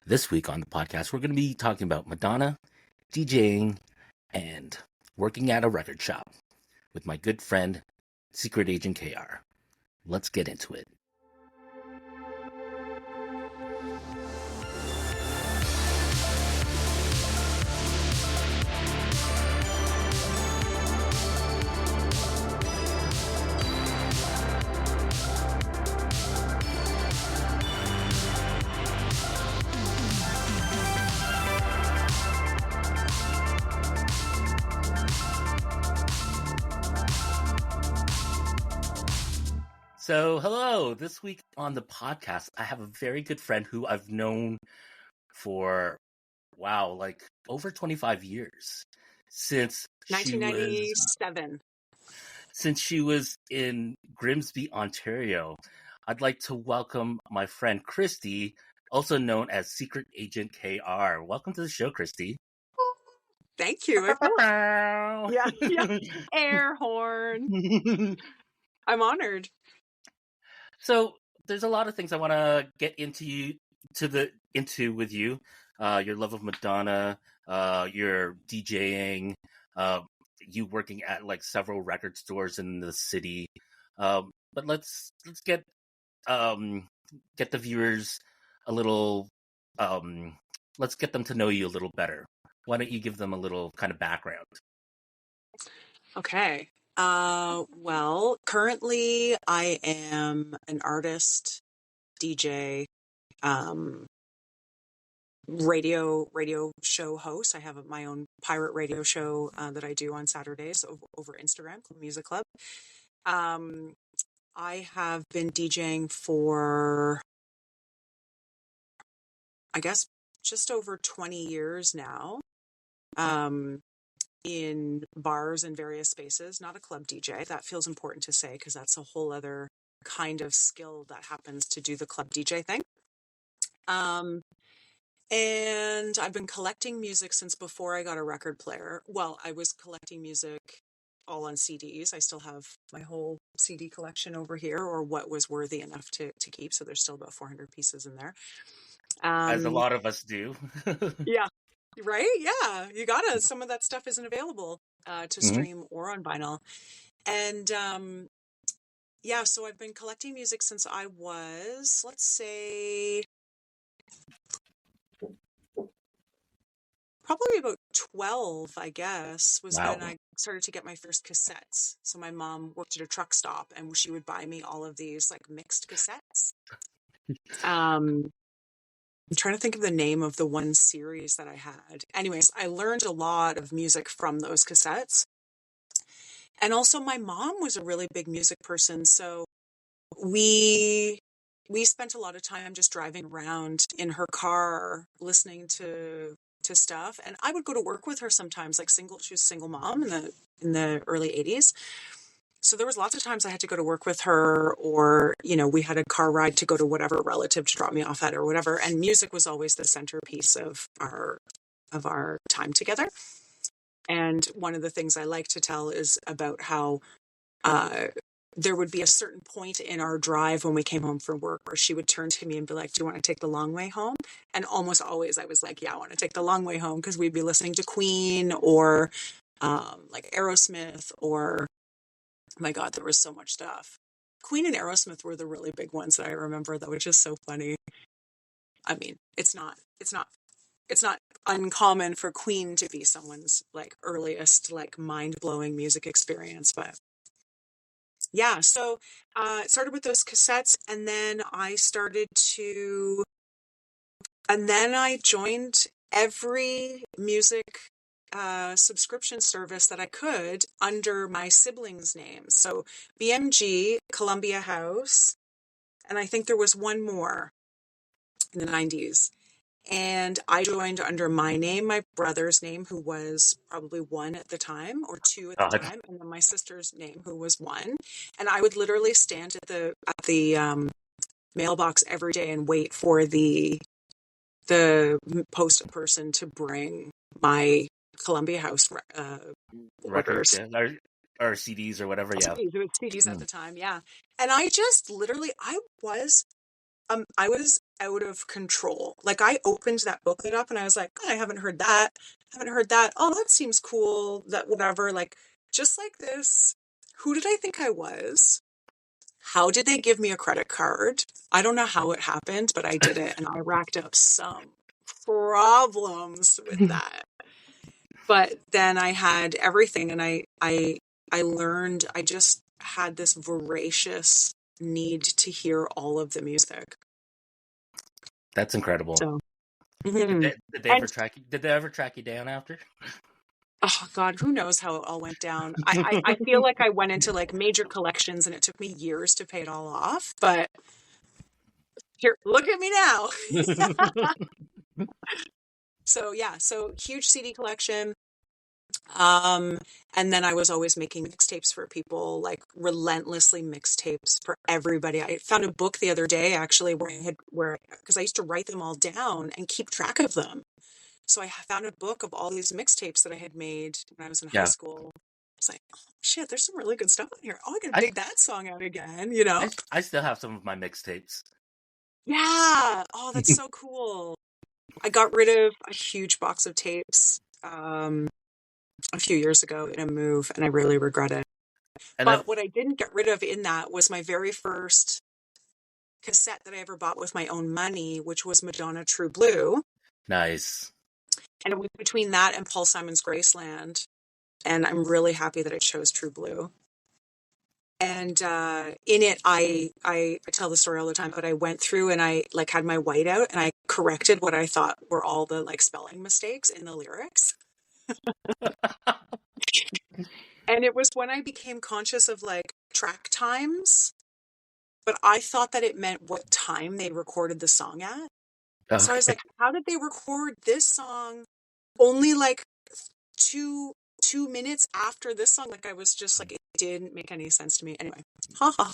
This week on the podcast, we're going to be talking about Madonna, DJing, and working at a record shop with my good friend, Secret Agent KR. Let's get into it. So, hello. This week on the podcast, I have a very good friend who I've known for, over 25 years. Since she was 1997. Since she was in Grimsby, Ontario. I'd like to welcome my friend Kristy, also known as Secret Agent KR. Welcome to the show, Kristy. Thank you. Yeah. Air horn. I'm honored. So there's a lot of things I want to get into with you. Your love of Madonna, your DJing, you working at like several record stores in the city. But let's get the viewers a little. Let's get them to know you a little better. Why don't you give them a little kind of background? Okay. Well, currently I am an artist, DJ, radio show host. I have my own pirate radio show that I do on Saturdays over Instagram, Music Club. I have been DJing for, I guess, just over 20 years now. In bars and various spaces, not a club DJ. That feels important to say because that's a whole other kind of skill that happens to do the club DJ thing. And I've been collecting music since before I got a record player. Well, I was collecting music all on CDs. I still have my whole CD collection over here, or what was worthy enough to keep. So there's still about 400 pieces in there. As a lot of us do. Yeah. Right? Yeah. You gotta. Some of that stuff isn't available to stream or on vinyl. And so I've been collecting music since I was, let's say, probably about 12, I guess, was when I started to get my first cassettes. So my mom worked at a truck stop and she would buy me all of these like mixed cassettes. I'm trying to think of the name of the one series that I had. Anyways, I learned a lot of music from those cassettes. And also my mom was a really big music person. So we spent a lot of time just driving around in her car, listening to stuff. And I would go to work with her sometimes, she was a single mom in the early 80s. So there was lots of times I had to go to work with her, or, we had a car ride to go to whatever relative to drop me off at or whatever. And music was always the centerpiece of our time together. And one of the things I like to tell is about how there would be a certain point in our drive when we came home from work where she would turn to me and be like, "Do you want to take the long way home?" And almost always I was like, "Yeah, I want to take the long way home," because we'd be listening to Queen or like Aerosmith or... My God, there was so much stuff. Queen and Aerosmith were the really big ones that I remember, though, which is so funny. I mean, it's not uncommon for Queen to be someone's like earliest, like mind-blowing music experience. But yeah, so it started with those cassettes, and then I joined every music subscription service that I could under my siblings' names. So BMG, Columbia House, and I think there was one more in the 90s. And I joined under my name, my brother's name, who was probably 1 at the time, or 2 at the time, and then my sister's name, who was 1. And I would literally stand at the mailbox every day and wait for the postal person to bring my Columbia House records, or CDs or whatever. Yeah, CDs at the time. Yeah, and I just literally, I was I was out of control. Like I opened that booklet up and I was like, oh, I haven't heard that. Haven't heard that. Oh, that seems cool. That whatever. Like just like this. Who did I think I was? How did they give me a credit card? I don't know how it happened, but I did it and I racked up some problems with that. But then I had everything and I learned I just had this voracious need to hear all of the music. That's incredible. So Did mhm. they ever And track you? Did they ever track you down after? oh God, who knows how it all went down. I feel like I went into like major collections and it took me years to pay it all off. But here, look at me now. So yeah, so huge CD collection. Um, and then I was always making mixtapes for people, like relentlessly mixtapes for everybody. I found a book the other day actually because I used to write them all down and keep track of them. So I found a book of all these mixtapes that I had made when I was in high Yeah, school. It's like, oh shit, there's some really good stuff in here. Oh, I gotta I, dig that song out again, you know? I still have some of my mixtapes. Yeah. Oh, that's so cool. I got rid of a huge box of tapes a few years ago in a move, and I really regret it. And I've But what I didn't get rid of in that was my very first cassette that I ever bought with my own money, which was Madonna True Blue. nice. And it was between that and Paul Simon's Graceland. And I'm really happy that I chose True Blue. And in it, I tell the story all the time, but I went through and I like had my whiteout and I corrected what I thought were all the like spelling mistakes in the lyrics. And it was when I became conscious of like track times, but I thought that it meant what time they recorded the song at. So I was Okay. like, how did they record this song only like two minutes after this song? Like I was just like, it didn't make any sense to me. Anyway, haha.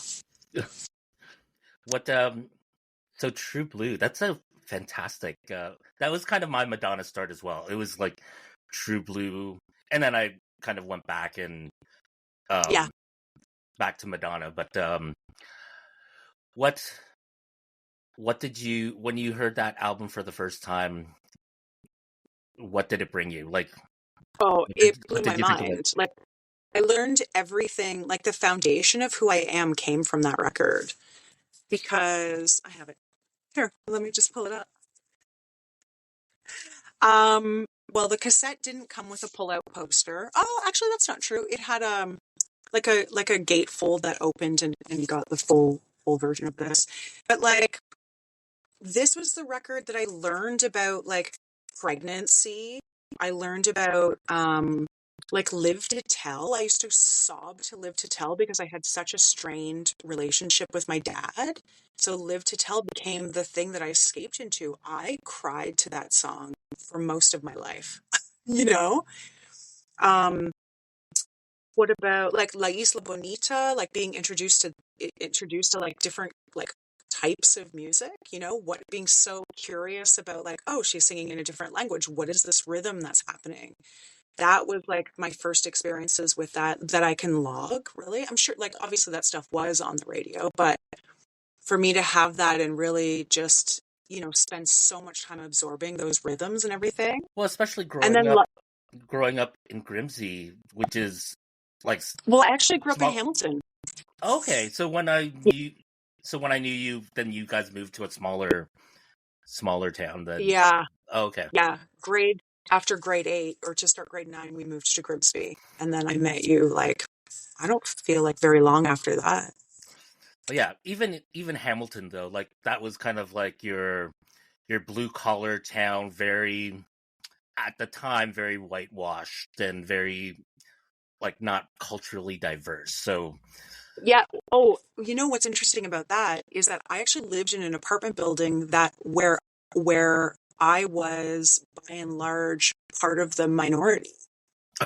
What so True Blue, that's a fantastic that was kind of my Madonna start as well. It was like True Blue, and then I kind of went back and Yeah. um back to Madonna. But what did you, when you heard that album for the first time, what did it bring you? Like Oh, it blew what my did you think of it? mind. Like I learned everything, like the foundation of who I am came from that record because I have it here. Let me just pull it up. Well, the cassette didn't come with a pull-out poster. Oh, actually, that's not true. It had like a gatefold that opened and you got the full version of this. But like this was the record that I learned about like pregnancy. I learned about like Live to Tell. I used to sob to Live to Tell because I had such a strained relationship with my dad. So Live to Tell became the thing that I escaped into. I cried to that song for most of my life. You know? Um what about like La Isla Bonita, like being introduced to like different like types of music, you know, what being so curious about like, oh, she's singing in a different language. What is this rhythm that's happening? That was like my first experiences with that I can log, really. I'm sure like obviously that stuff was on the radio, but for me to have that and really just, you know, spend so much time absorbing those rhythms and everything. Well, especially And then growing up in Grimsby, which is like well, I actually grew up in small. Hamilton. Okay, so when I knew you, then you guys moved to a smaller town. Then Yeah. okay, Yeah, after grade 8 or to start grade 9, we moved to Grimsby. And then I met you like, I don't feel like very long after that. but yeah, even Hamilton though, like that was kind of like your blue collar town, very at the time very whitewashed and very like not culturally diverse. So Yeah. Oh, you know what's interesting about that is that I actually lived in an apartment building where I was by and large part of the minority.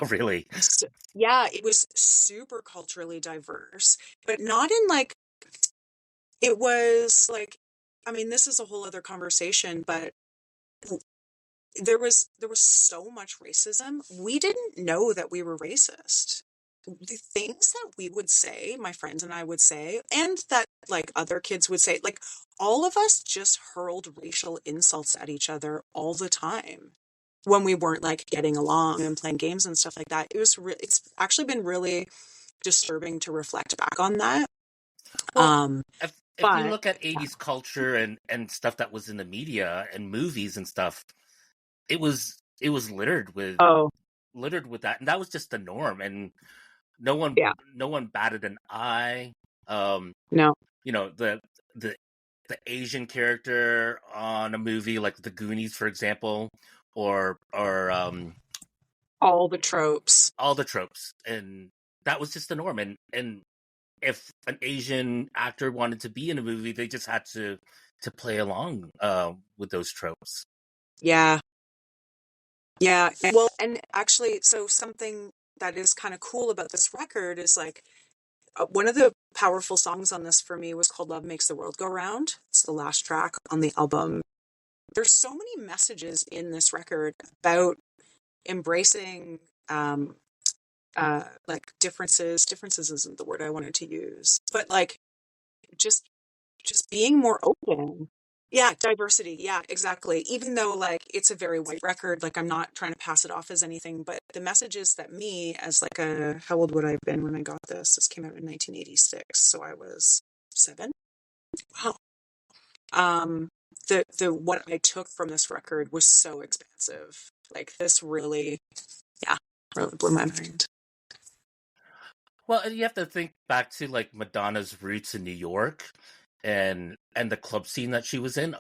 oh really? So, yeah, it was super culturally diverse, but not in like it was like I mean, this is a whole other conversation, but there was so much racism. We didn't know that we were racist. the things that we would say, my friends and I would say, and that like other kids would say, like all of us just hurled racial insults at each other all the time when we weren't like getting along and playing games and stuff like that. It's actually been really disturbing to reflect back on that. Well, Um, if you but look at yeah. 80s culture and stuff that was in the media and movies and stuff, it was Oh, littered with that, and that was just the norm, and no one yeah. no one batted an eye. Um, No, the the Asian character on a movie like The Goonies, for example, or all the tropes. all the tropes, and that was just the norm. And if an Asian actor wanted to be in a movie, they just had to play along with those tropes. Yeah. Yeah. Well, and actually, so something that is kind of cool about this record is like one of the powerful songs on this for me was called Love Makes the World Go Round. It's the last track on the album. There's so many messages in this record about embracing like differences isn't the word I wanted to use, but like just being more open. Yeah, diversity. Yeah, exactly. Even though like it's a very white record, like I'm not trying to pass it off as anything, but the messages that me as like a how old would I have been when I got this? This came out in 1986, so I was 7. Wow. The what I took from this record was so expansive. Like this really, yeah, really blew my mind. Well, and you have to think back to like Madonna's roots in New York and the club scene that she was in.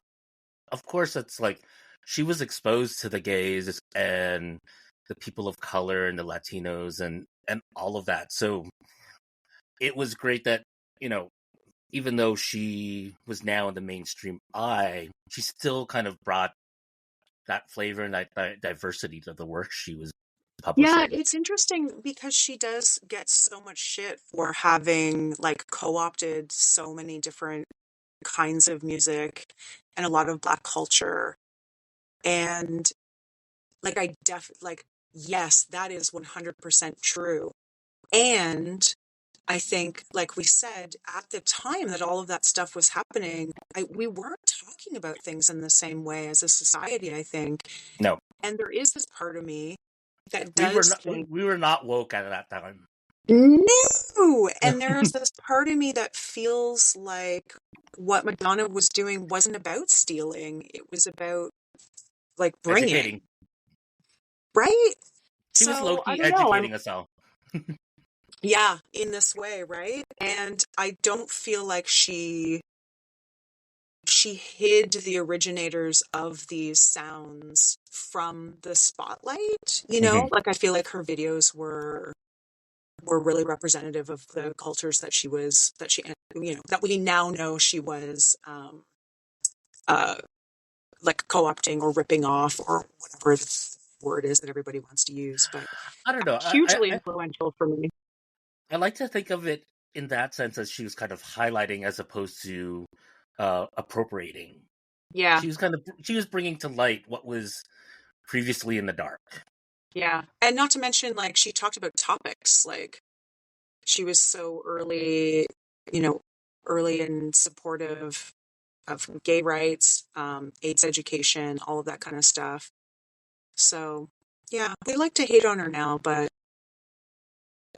Of course, it's like she was exposed to the gays and the people of color and the Latinos and all of that. So it was great that, you know, even though she was now in the mainstream eye, she still kind of brought that flavor and that diversity to the work she was Yeah, publishing. it's interesting because she does get so much shit for having like co-opted so many different kinds of music and a lot of Black culture. And like like yes, that is 100% true. And I think, like we said, at the time that all of that stuff was happening, we weren't talking about things in the same way as a society, I think. No, And there is this part of me that we were does not think, we were not woke at that time. no! And there's this part of me that feels like what Madonna was doing wasn't about stealing, it was about like bringing, Educating. right? She was low So I key don't know. educating us all. Yeah, in this way, right? And I don't feel like she hid the originators of these sounds from the spotlight, you Hmm. know? Like I feel like her videos were really representative of the cultures that she you know, that we now know she was uh like co-opting or ripping off or whatever the word is that everybody wants to use, but I don't know. hugely influential for me. I like to think of it in that sense as she was kind of highlighting as opposed to appropriating. Yeah. She was bringing to light what was previously in the dark. Yeah. And not to mention like she talked about topics like she was so early, you know, early and supportive of gay rights, AIDS education, all of that kind of stuff. So, yeah, we like to hate on her now, but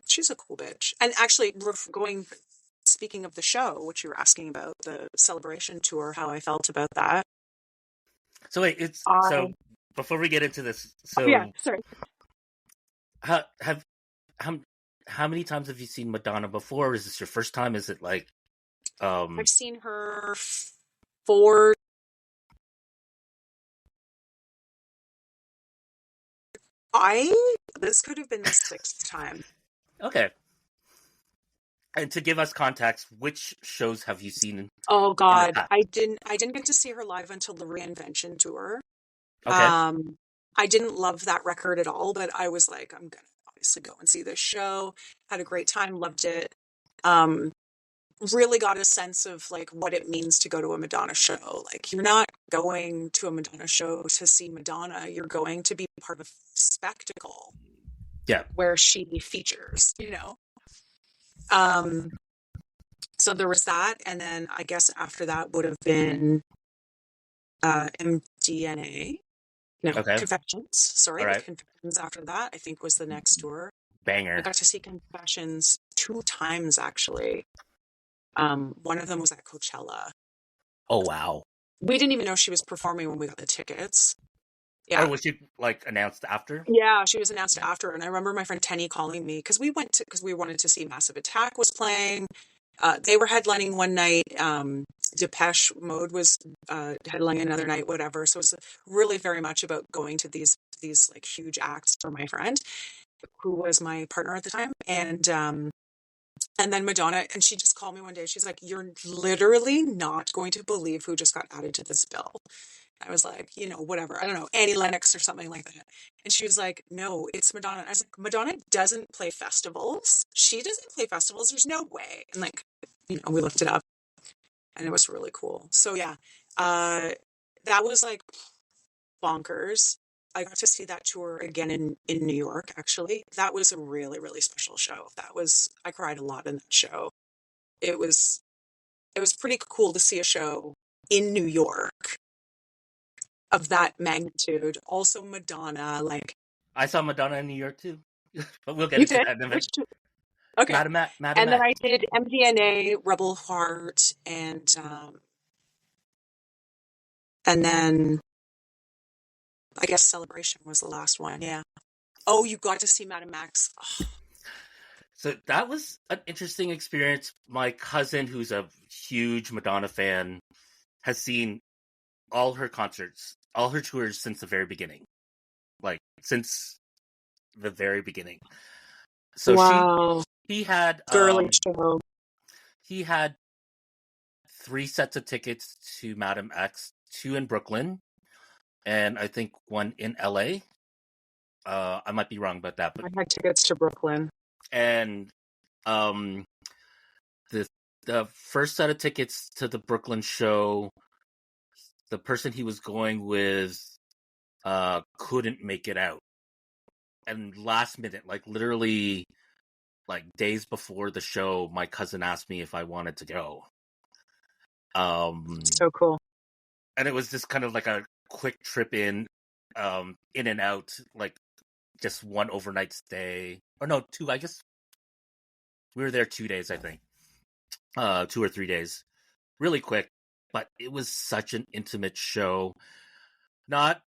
she's a cool bitch. And actually, speaking of the show, which you were asking about, the celebration tour, how I felt about that. So wait, it's I, so before we get into this, oh, yeah, so sorry. how have how how many times have you seen Madonna before? Is this your first time? Is it like I've seen her 4. This could have been the 6th time. okay? And to give us context, which shows have you seen Oh in the God, past? I didn't get to see her live until the Reinvention tour. Okay. I didn't love that record at all, but I was like, I'm gonna obviously go and see this show. Had a great time, loved it. Um, really got a sense of like what it means to go to a Madonna show. Like you're not going to a Madonna show to see Madonna, you're going to be part of a spectacle. Yeah. where she features, Um, so there was that, and then I guess after that would have been MDNA. No, Okay. Confessions. All Sorry, right. Confessions after that, I think was the next tour. I Banger. got to see Confessions 2 times actually. One of them was at Coachella. Oh wow. We didn't even know she was performing when we got the tickets. Or Yeah. was she like announced after? Yeah, she was announced after. And I remember my friend Tenny calling me because we wanted to see Massive Attack was playing. They were headlining one night. Depeche Mode was headlining another night, whatever. So it was really very much about going to these like huge acts for my friend, who was my partner at the time. And then Madonna, and she just called me one day. She's like, "You're literally not going to believe who just got added to this bill." I was like, whatever. I don't know, Annie Lennox or something like that. And she was like, "No, it's Madonna." And I was like, "Madonna doesn't play festivals. She doesn't play festivals. There's no way." And like, we looked it up, and it was really cool. So yeah, that was like bonkers. I got to see that tour again in New York, actually. That was a really, really special show. I cried a lot in that show. It was, it was pretty cool to see a show in New York of that magnitude. Also Madonna, like, I saw Madonna in New York too, but we'll get you into did? that in a Which minute. tour? Okay. Madam And then X. I did MDNA, Rebel Heart, and then I guess Celebration was the last one. Yeah. Oh, you got to see Madame Max. Oh, So that was an interesting experience. My cousin, who's a huge Madonna fan, has seen all her concerts, all her tours since the very beginning. Like since the very beginning. So wow. he had Girly show. he had 3 sets of tickets to Madam X, 2 in Brooklyn, and I think 1 in LA. I might be wrong about that, but I had tickets to Brooklyn. and um the first set of tickets to the Brooklyn show, the person he was going with couldn't make it out. And last minute, like literally like days before the show, my cousin asked me if I wanted to go. So cool. And it was just kind of like a quick trip in and out, like just one overnight stay. Or no, 2, I guess we were there 2 days, I think. 2 or 3 days. Really quick, but it was such an intimate show. Not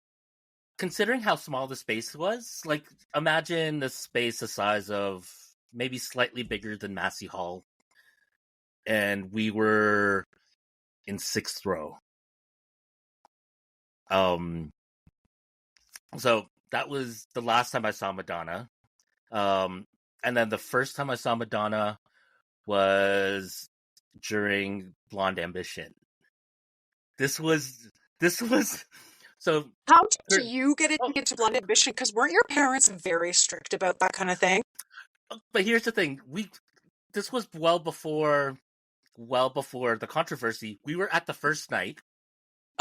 considering how small the space was. Like imagine the space the size of maybe slightly bigger than Massey Hall. And we were in 6th row. So that was the last time I saw Madonna. And then the first time I saw Madonna was during Blonde Ambition. This was so. How did you get a ticket to Blonde Ambition? Because weren't your parents very strict about that kind of thing? But here's the thing: this was well before the controversy. We were at the first night.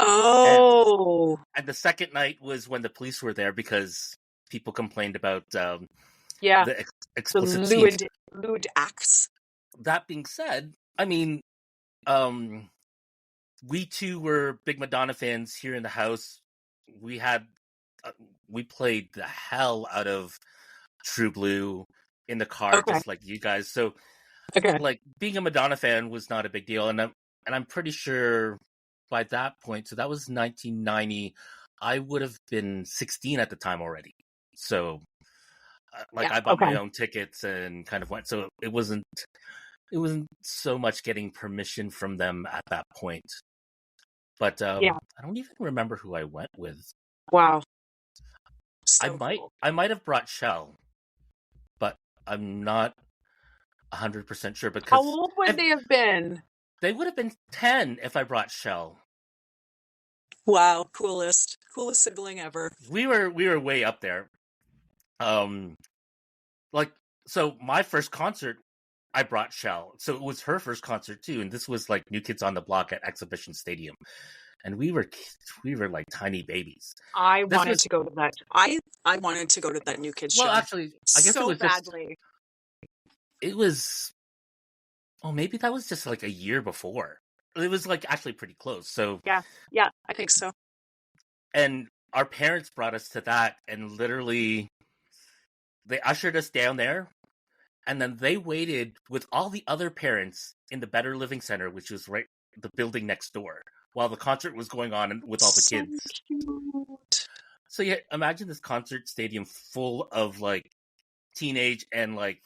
Oh, And the second night was when the police were there because people complained about yeah. the The explicit scenes. lewd acts. That being said, I mean, we too were big Madonna fans here in the house. We had we played the hell out of True Blue in the car, Okay. just like you guys. So, Okay. like being a Madonna fan was not a big deal, and I'm pretty sure by that point, so that was 1990. I would have been 16 at the time already. So, like Yeah. I bought Okay. my own tickets and kind of went. So it wasn't so much getting permission from them at that point. But Yeah. I don't even remember who I went with. Wow. So cool. I might have brought Shell, but I'm not 100% sure How because old would they have been? they would have been 10 if I brought Shell. Wow. Coolest sibling ever. We were way up there. Like so my first concert I brought Shell. So it was her first concert too, and this was like New Kids on the Block at Exhibition Stadium. and we were like tiny babies. I This wanted was to go to that. I wanted to go to that New Kids well, show actually, I guess it so was just badly. it was. Oh, maybe that was just like a year before. It was like actually pretty close. So Yeah, I think so. and our parents brought us to that, and literally they ushered us down there, and then they waited with all the other parents in the Better Living Center, which was right the building next door, while the concert was going on with all the So kids. cute. So yeah, imagine this concert stadium full of like teenage and like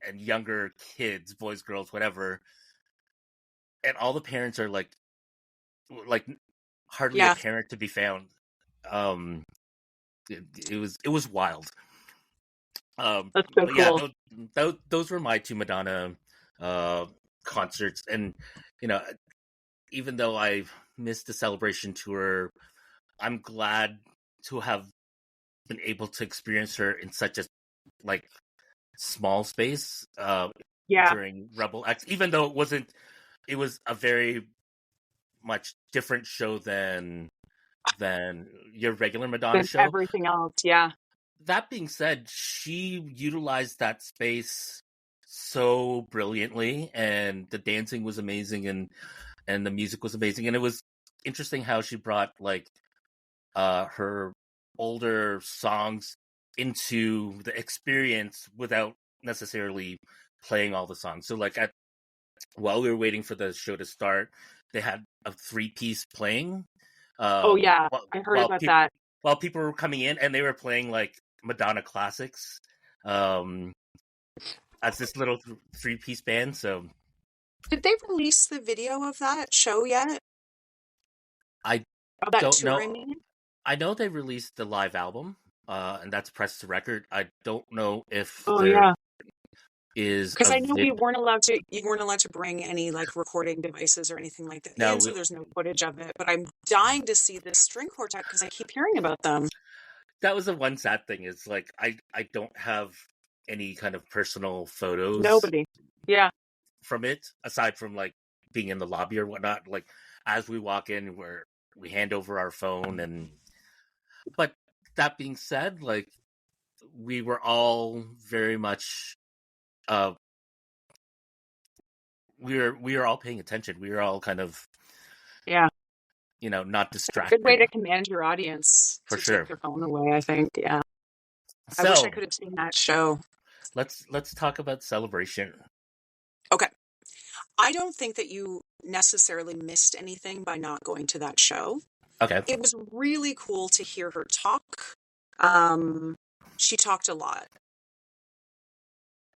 and younger kids, boys, girls, whatever, and all the parents are like hardly a Yeah, parent to be found. Um, it was wild. that's so But yeah, cool. those were my two Madonna uh, concerts, and you know, even though I missed the celebration tour, I'm glad to have been able to experience her in such a like small space Yeah, during Rebel X, even though it was a very much different show than your regular Madonna than show. everything else. Yeah, That being said, she utilized that space so brilliantly, and the dancing was amazing, and the music was amazing, and it was interesting how she brought like her older songs into the experience without necessarily playing all the songs. So like while we were waiting for the show to start, they had a 3-piece playing. oh yeah, While, I heard while about people that. while people were coming in, and they were playing like Madonna classics, um, as this little 3-piece band. So Did they release the video of that show yet? I Of that don't tour, know. I mean? I know they released the live album, and that's pressed to record. I don't know if Oh there yeah, is because a I know vid. you weren't allowed to bring any like recording devices or anything like that No, in, so there's no footage of it. But I'm dying to see this string quartet because I keep hearing about them. that was the one sad thing is like I don't have any kind of personal photos Nobody. Yeah. from it aside from like being in the lobby or whatnot. Like as we walk in, we hand over our phone, and but that being said, like we were all very much uh we were all paying attention. We were all kind of Yeah. not Good way distracted to command your audience for to take sure. their phone away, I think. Yeah. I wish I So could have seen that show. let's talk about Celebration. Okay. I don't think that you necessarily missed anything by not going to that show. Okay. It was really cool to hear her talk. Um, she talked a lot.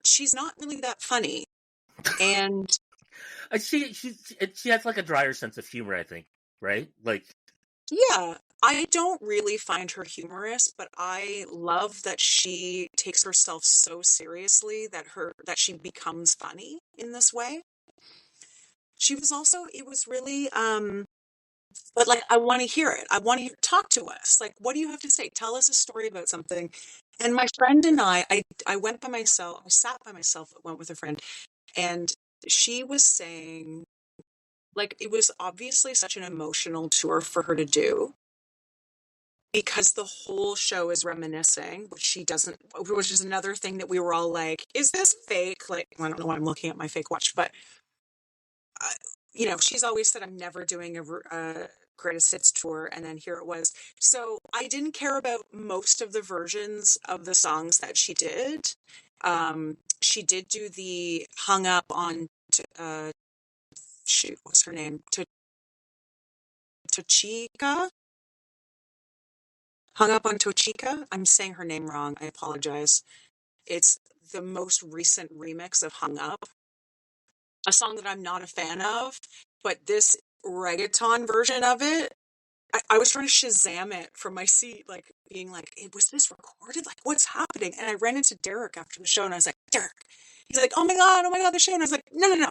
She's not really that funny. And She has like a drier sense of humor, I think, right? Like yeah, I don't really find her humorous, but I love that she takes herself so seriously that she becomes funny in this way. She was also, it was really, but like, I want to hear it. I want to talk to us. Like, what do you have to say? Tell us a story about something. And my friend and I went by myself. I sat by myself, went with a friend, and she was saying, like, it was obviously such an emotional tour for her to do because the whole show is reminiscing, which she doesn't, which is another thing that we were all like, is this fake? Like, I don't know why I'm looking at my fake watch, but uh, she's always said, I'm never doing a greatest hits tour. And then here it was. So I didn't care about most of the versions of the songs that she did. She did do the hung up on, shoot, what's her name? Tochika? Hung up on Tochika? I'm saying her name wrong. I apologize. It's the most recent remix of Hung Up, a song that I'm not a fan of, but this reggaeton version of it, I was trying to Shazam it from my seat, like being like, was this recorded? Like, what's happening? And I ran into Derek after the show and I was like, Derek. He's like, oh my God, the show. And I was like, no, no, no.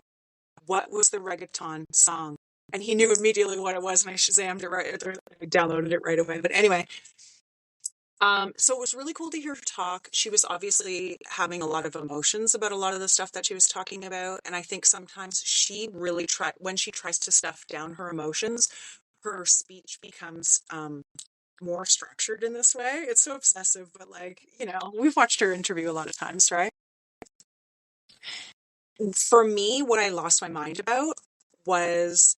What was the reggaeton song? And he knew immediately what it was, and I Shazammed it I downloaded it right away. But anyway, so it was really cool to hear her talk. She was obviously having a lot of emotions about a lot of the stuff that she was talking about. And I think sometimes she really when she tries to stuff down her emotions, her speech becomes more structured in this way. It's so obsessive, but like, we've watched her interview a lot of times, right? For me, what I lost my mind about was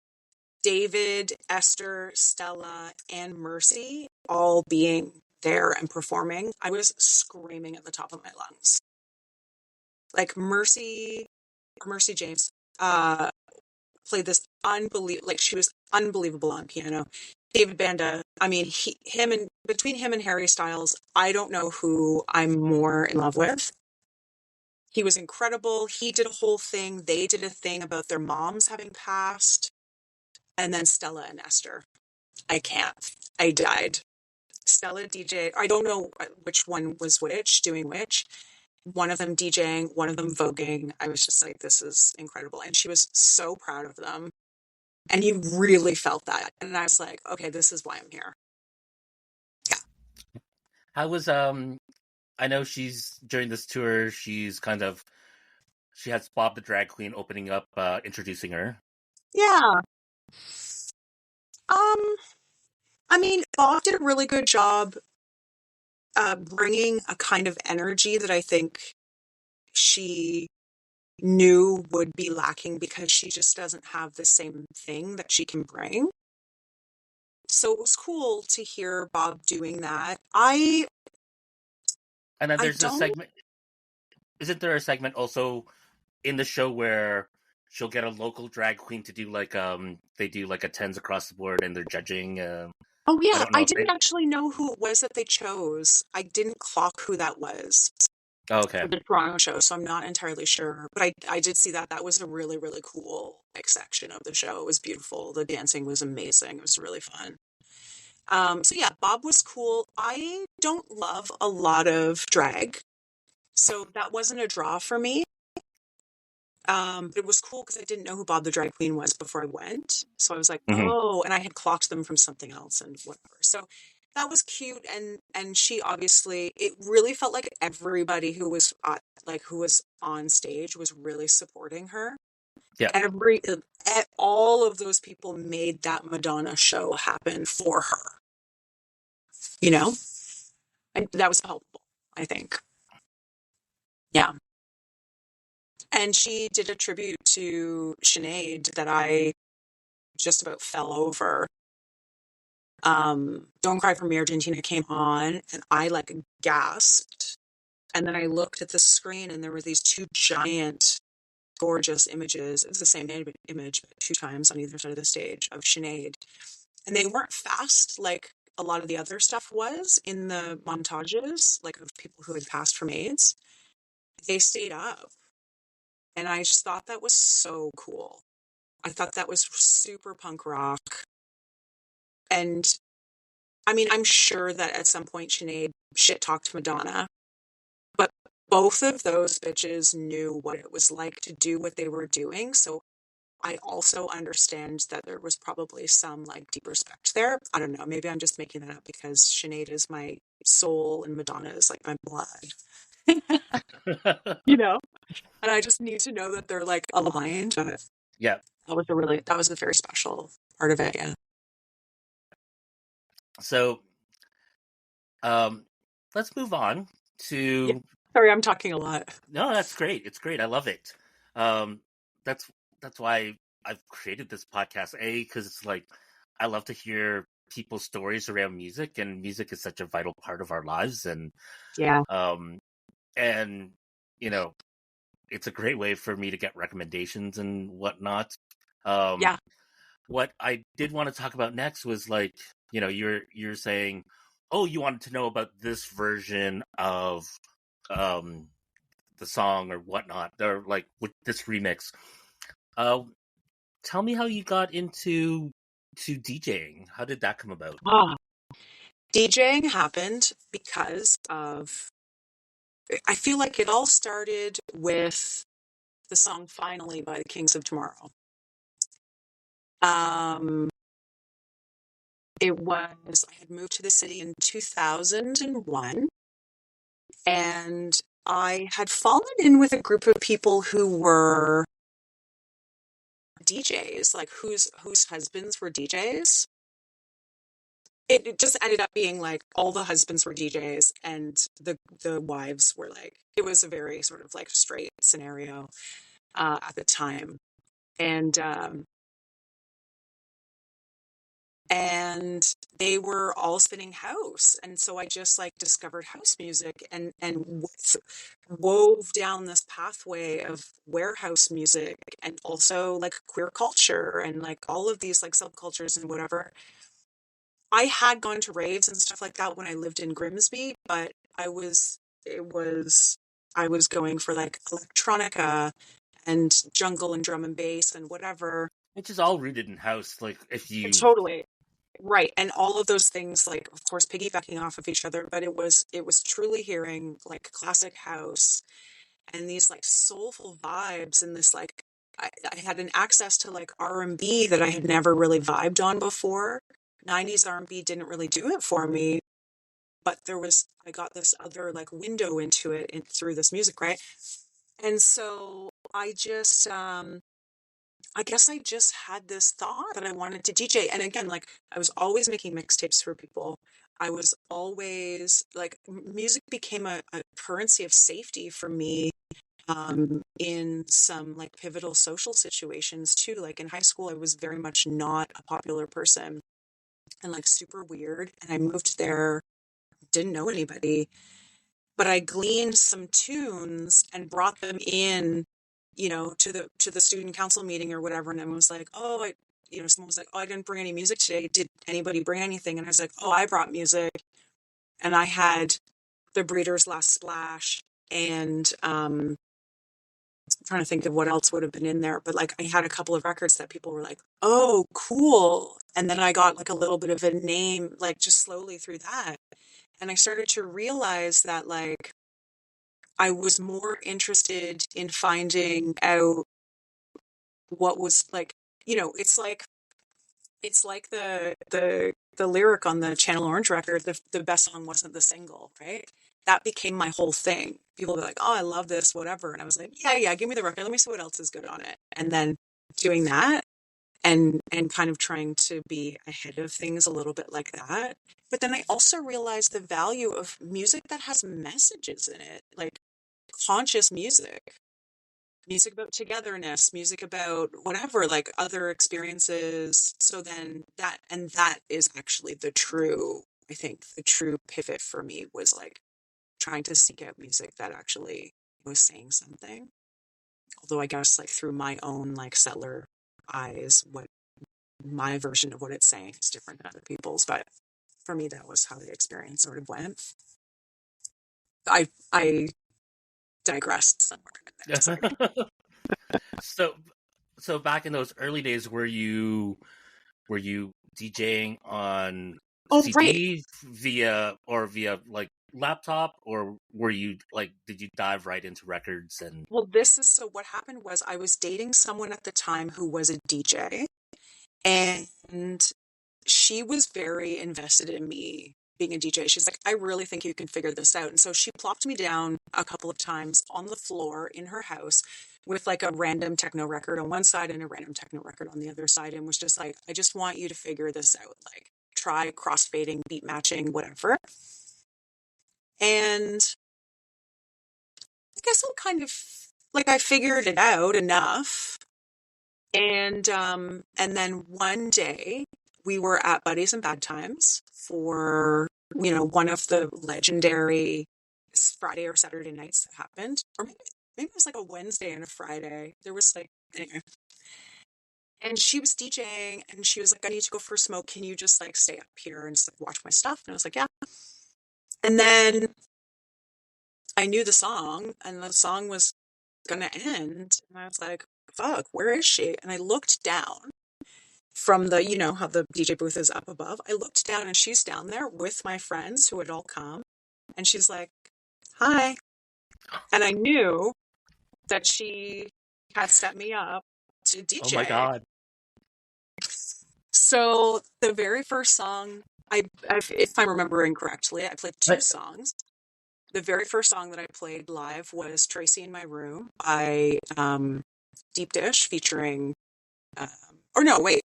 David, Esther, Stella, and Mercy all being there and performing. I was screaming at the top of my lungs. Like Mercy James, played this like she was unbelievable on piano. David Banda, I mean, between him and Harry Styles, I don't know who I'm more in love with. He was incredible. He did a whole thing. They did a thing about their moms having passed. And then Stella and Esther. I can't. I died. Stella DJ. I don't know which one was which, doing which. One of them DJing, one of them voguing. I was just like, this is incredible. And she was so proud of them. And you really felt that. And I was like, okay, this is why I'm here. Yeah. How was I know she's during this tour she has Bob the drag queen opening up, introducing her. Yeah. I mean, Bob did a really good job bringing a kind of energy that I think she knew would be lacking because she just doesn't have the same thing that she can bring. So it was cool to hear Bob doing that. And then there's a segment. Isn't there a segment also in the show where she'll get a local drag queen to do like they do like a tens across the board and they're judging? Oh yeah, I didn't actually know who it was that they chose. I didn't clock who that was. Oh, okay. For the Toronto show, so I'm not entirely sure. But I did see that. That was a really, really cool section of the show. It was beautiful. The dancing was amazing. It was really fun. So yeah, Bob was cool. I don't love a lot of drag, so that wasn't a draw for me. But it was cool because I didn't know who Bob the drag queen was before I went. So I was like, oh, and I had clocked them from something else and whatever. So that was cute. And she obviously, it really felt like everybody who was on stage was really supporting her. Yeah. All of those people made that Madonna show happen for her. And that was helpful, I think. Yeah. And she did a tribute to Sinead that I just about fell over. Don't Cry for Me Argentina came on and I like gasped. And then I looked at the screen and there were these two giant, gorgeous images. It was the same image, but 2 times on either side of the stage of Sinead. And they weren't fast like a lot of the other stuff was in the montages, like of people who had passed from AIDS. They stayed up. And I just thought that was so cool. I thought that was super punk rock. And I mean, I'm sure that at some point Sinead shit-talked Madonna, but both of those bitches knew what it was like to do what they were doing. So I also understand that there was probably some like deep respect there. I don't know. Maybe I'm just making that up because Sinead is my soul and Madonna is like my blood. And I just need to know that they're like aligned. Yeah. That was a very special part of it. Yeah. So, let's move on to. Yeah. Sorry, I'm talking a lot. No, that's great. It's great. I love it. That's why I've created this podcast. Because it's like I love to hear people's stories around music, and music is such a vital part of our lives. And yeah, and it's a great way for me to get recommendations and whatnot. yeah. What I did want to talk about next was like, you're saying, oh, you wanted to know about this version of the song or whatnot, or like with this remix. Tell me how you got into DJing. How did that come about? DJing happened because of, I feel like it all started with the song Finally by the Kings of Tomorrow. I had moved to the city in 2001 and I had fallen in with a group of people who were DJs, like whose husbands were DJs. it just ended up being like all the husbands were DJs and the wives were like, it was a very sort of like straight scenario at the time. And and they were all spinning house, and so I just like discovered house music and wove down this pathway of warehouse music and also like queer culture and like all of these like subcultures and whatever. I had gone to raves and stuff like that when I lived in Grimsby, but it was I was going for like electronica and jungle and drum and bass and whatever. Which is all rooted in house. Like if you, Totally. Right. And all of those things, like, of course, piggybacking off of each other, but it was truly hearing like classic house and these like soulful vibes and this like, I had an access to like R&B that I had never really vibed on before. 90s R&B didn't really do it for me, but I got this other like window into it through this music, right? And so I guess I just had this thought that I wanted to DJ. And again, like I was always making mixtapes for people. I was always like, music became a currency of safety for me in some like pivotal social situations too. Like in high school, I was very much not a popular person and like super weird. And I moved there, didn't know anybody, but I gleaned some tunes and brought them in, to the student council meeting or whatever, and I was like, oh, someone was like, oh, I didn't bring any music today. Did anybody bring anything? And I was like, oh, I brought music, and I had the Breeders' Last Splash, and I'm trying to think of what else would have been in there, but like I had a couple of records that people were like, oh, cool, and then I got like a little bit of a name, like just slowly through that, and I started to realize that like I was more interested in finding out what was like, it's like the lyric on the Channel Orange record, the best song wasn't the single, right? That became my whole thing. People were like, oh, I love this, whatever. And I was like, yeah, give me the record. Let me see what else is good on it. And then doing that and kind of trying to be ahead of things a little bit like that. But then I also realized the value of music that has messages in it, like conscious music about togetherness, music about whatever, like other experiences. So then that is actually I think the true pivot for me was like trying to seek out music that actually was saying something. Although I guess like through my own like settler eyes, what my version of what it's saying is different than other people's. But for me, that was how the experience sort of went. I digressed somewhere in there. Sorry. so so back in those early days, were you DJing on Oh, right. CD via like laptop, or were you like did you dive right into records and Well, so what happened was I was dating someone at the time who was a DJ, and she was very invested in me being a DJ. She's like, I really think you can figure this out. And so she plopped me down a couple of times on the floor in her house with like a random techno record on one side and a random techno record on the other side, and was just like, I just want you to figure this out. Like, try crossfading, beat matching, whatever. And I guess I'm kind of like, I figured it out enough. And then one day we were at Buddies and Bad Times for, one of the legendary Friday or Saturday nights that happened. Or maybe it was like a Wednesday and a Friday. There was like, anyway. And she was DJing and she was like, I need to go for a smoke. Can you just like stay up here and just like watch my stuff? And I was like, yeah. And then I knew the song and the song was gonna end. And I was like, fuck, where is she? And I looked down from how the DJ booth is up above. I looked down and she's down there with my friends who had all come. And she's like, hi. And I knew that she had set me up to oh my DJ. god. So the very first song, if I'm remembering correctly, I played two songs. The very first song that I played live was Tracy in My Room by Deep Dish featuring, or no, wait.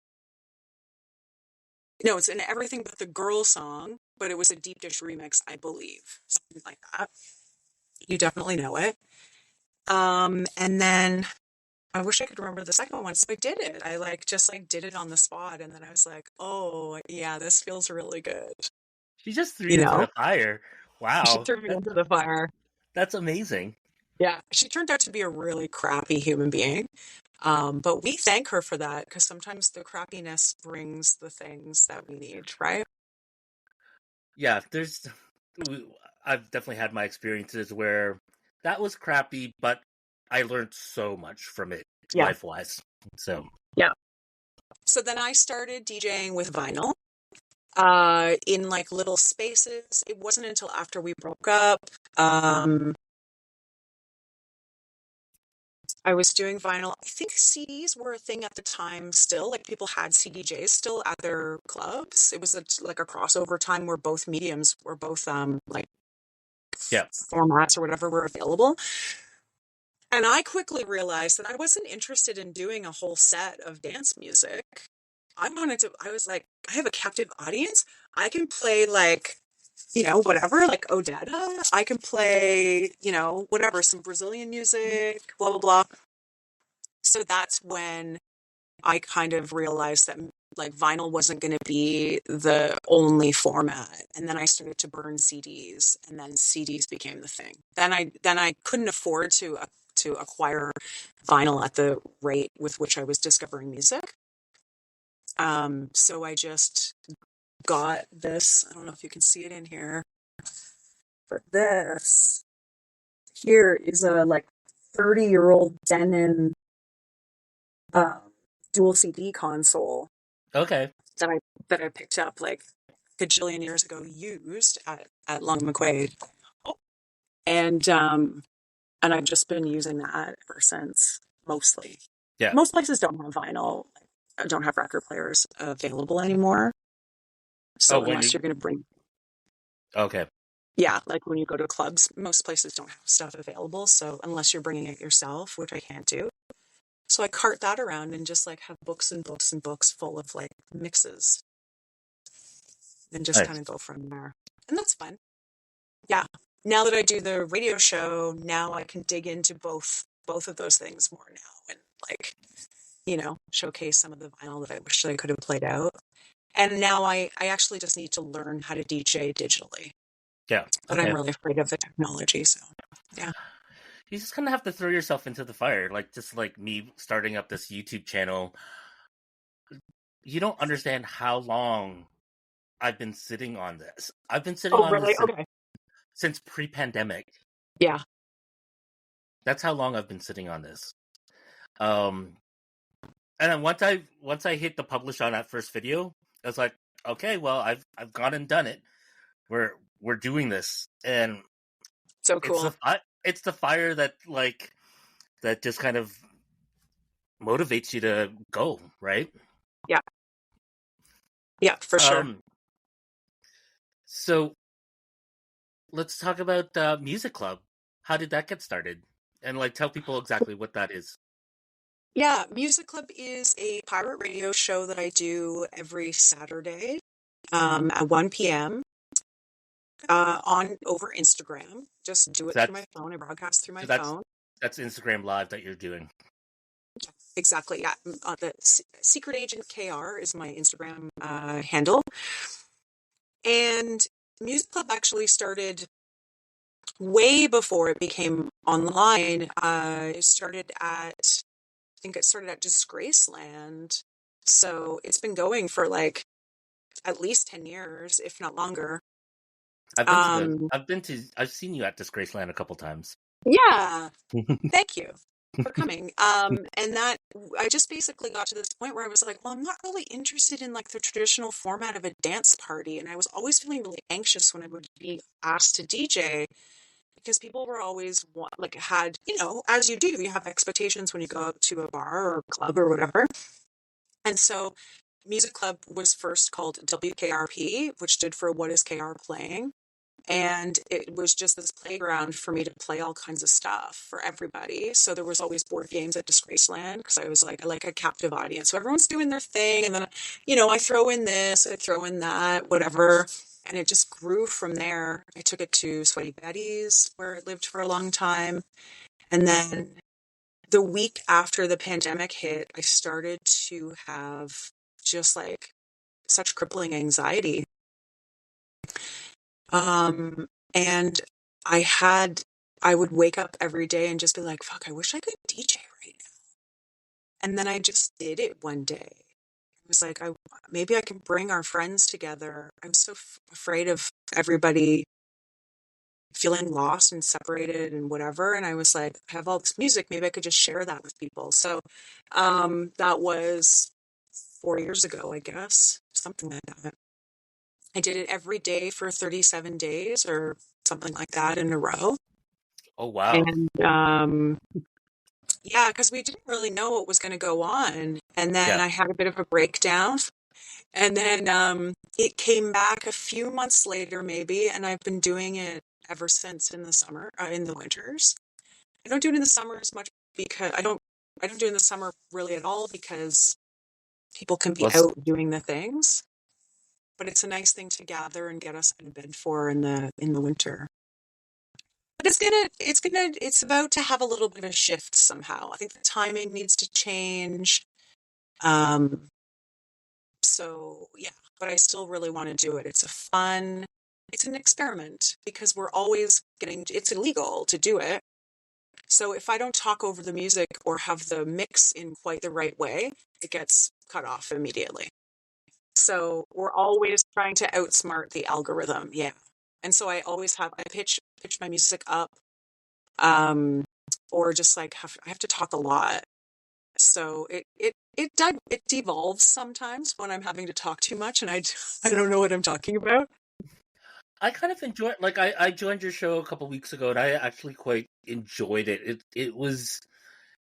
No, it's an Everything But the Girl song, but it was a Deep Dish remix, I believe. Something like that. You definitely know it. And then I wish I could remember the second one. So I did it. I just did it on the spot. And then I was like, oh, yeah, this feels really good. She just threw You you into know, the fire. she Wow. threw me into the fire. That's amazing. Yeah. She turned out to be a really crappy human being. But we thank her for that because sometimes the crappiness brings the things that we need, right? Yeah, I've definitely had my experiences where that was crappy, but I learned so much from it Yeah. life-wise. So, Yeah. So then I started DJing with vinyl. In little spaces. It wasn't until after we broke up. I was doing vinyl. I think CDs were a thing at the time still. Like people had CDJs still at their clubs. It was like a crossover time where both mediums were both yeah. formats or whatever were available. And I quickly realized that I wasn't interested in doing a whole set of dance music. I was like, I have a captive audience. I can play whatever, like Odetta. I can play, whatever, some Brazilian music, blah, blah, blah. So that's when I kind of realized that vinyl wasn't going to be the only format. And then I started to burn CDs, and then CDs became the thing. Then I couldn't afford to acquire vinyl at the rate with which I was discovering music. So I just got this. I don't know if you can see it in here, but this here is a 30-year-old Denon dual CD console Okay. that I picked up a gajillion years ago, used at Long McQuaid, and I've just been using that ever since. Mostly, Yeah. most places don't have vinyl, don't have record players available anymore. Oh, So unless you're going to bring, okay. yeah, like when you go to clubs, most places don't have stuff available. So unless you're bringing it yourself, which I can't do. So I cart that around and just have books and books and books full of mixes and just kind Nice. of go from there. And that's fun. Yeah. Now that I do the radio show, now I can dig into both of those things more now and showcase some of the vinyl that I wish I could have played out. And now I actually just need to learn how to DJ digitally. Yeah. But Okay. I'm really afraid of the technology, so yeah. You just kind of have to throw yourself into the fire, just like me starting up this YouTube channel. You don't understand how long I've been sitting on this. I've been sitting Oh, on really? this Okay. since pre-pandemic. Yeah. That's how long I've been sitting on this. And then once I hit the publish on that first video, I was like, okay, well, I've gone and done it. We're doing this, and So cool. it's the fire that that just kind of motivates you to go, right? Yeah. Yeah, for sure. So let's talk about Music Club. How did that get started? And tell people exactly what that is. Yeah, Music Club is a pirate radio show that I do every Saturday at 1 p.m. On over Instagram. Just do it So through my phone. I broadcast through my that's phone. that's Instagram Live that you're doing. Exactly. Yeah. The Secret Agent KR is my Instagram handle. And Music Club actually started way before it became online. I think it started at Disgraceland. So it's been going for at least 10 years, if not longer. I've seen you at Disgraceland a couple times. Yeah. Thank you for coming. And that I just basically got to this point where I was like, well, I'm not really interested in the traditional format of a dance party. And I was always feeling really anxious when I would be asked to DJ because people were always had, as you do, you have expectations when you go out to a bar or club or whatever. And so Music Club was first called WKRP, which stood for What is KR Playing? And it was just this playground for me to play all kinds of stuff for everybody. So there was always board games at Disgraceland because I was like, I like a captive audience. So everyone's doing their thing. And then, I throw in this, I throw in that, whatever. And it just grew from there. I took it to Sweaty Betty's where it lived for a long time. And then the week after the pandemic hit, I started to have just like such crippling anxiety. And I would wake up every day and just be like, fuck, I wish I could DJ right now. And then I just did it one day. It was like, maybe I can bring our friends together. I was so afraid of everybody feeling lost and separated and whatever. And I was like, I have all this music. Maybe I could just share that with people. So, that was 4 years ago, I guess, something like that. I did it every day for 37 days or something like that in a row. Oh, wow. And yeah, because we didn't really know what was going to go on. And then Yeah. I had a bit of a breakdown. And then it came back a few months later, maybe. And I've been doing it ever since in the summer, in the winters. I don't do it in the summer as much because I don't do it in the summer really at all because people can be Well, out doing the things. But it's a nice thing to gather and get us out of bed for in the winter. But it's about to have a little bit of a shift somehow. I think the timing needs to change. Um, so yeah, but I still really want to do it. It's an experiment because it's illegal to do it. So if I don't talk over the music or have the mix in quite the right way, it gets cut off immediately. So we're always trying to outsmart the algorithm. Yeah. And so I pitch my music up, or just like I have to talk a lot. So it devolves sometimes when I'm having to talk too much and I don't know what I'm talking about. I kind of enjoy it. Like I joined your show a couple weeks ago, and I actually quite enjoyed it. It was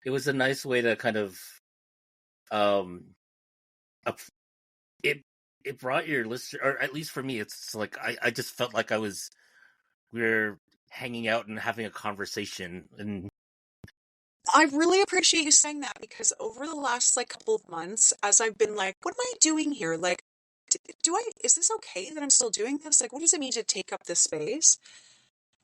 a nice way to kind of up- it it brought your listener, or at least for me, it's like I just felt like we're hanging out and having a conversation, and I really appreciate you saying that because over the last like couple of months, as I've been like, what am I doing here? Like, is this okay that I'm still doing this? Like, what does it mean to take up this space?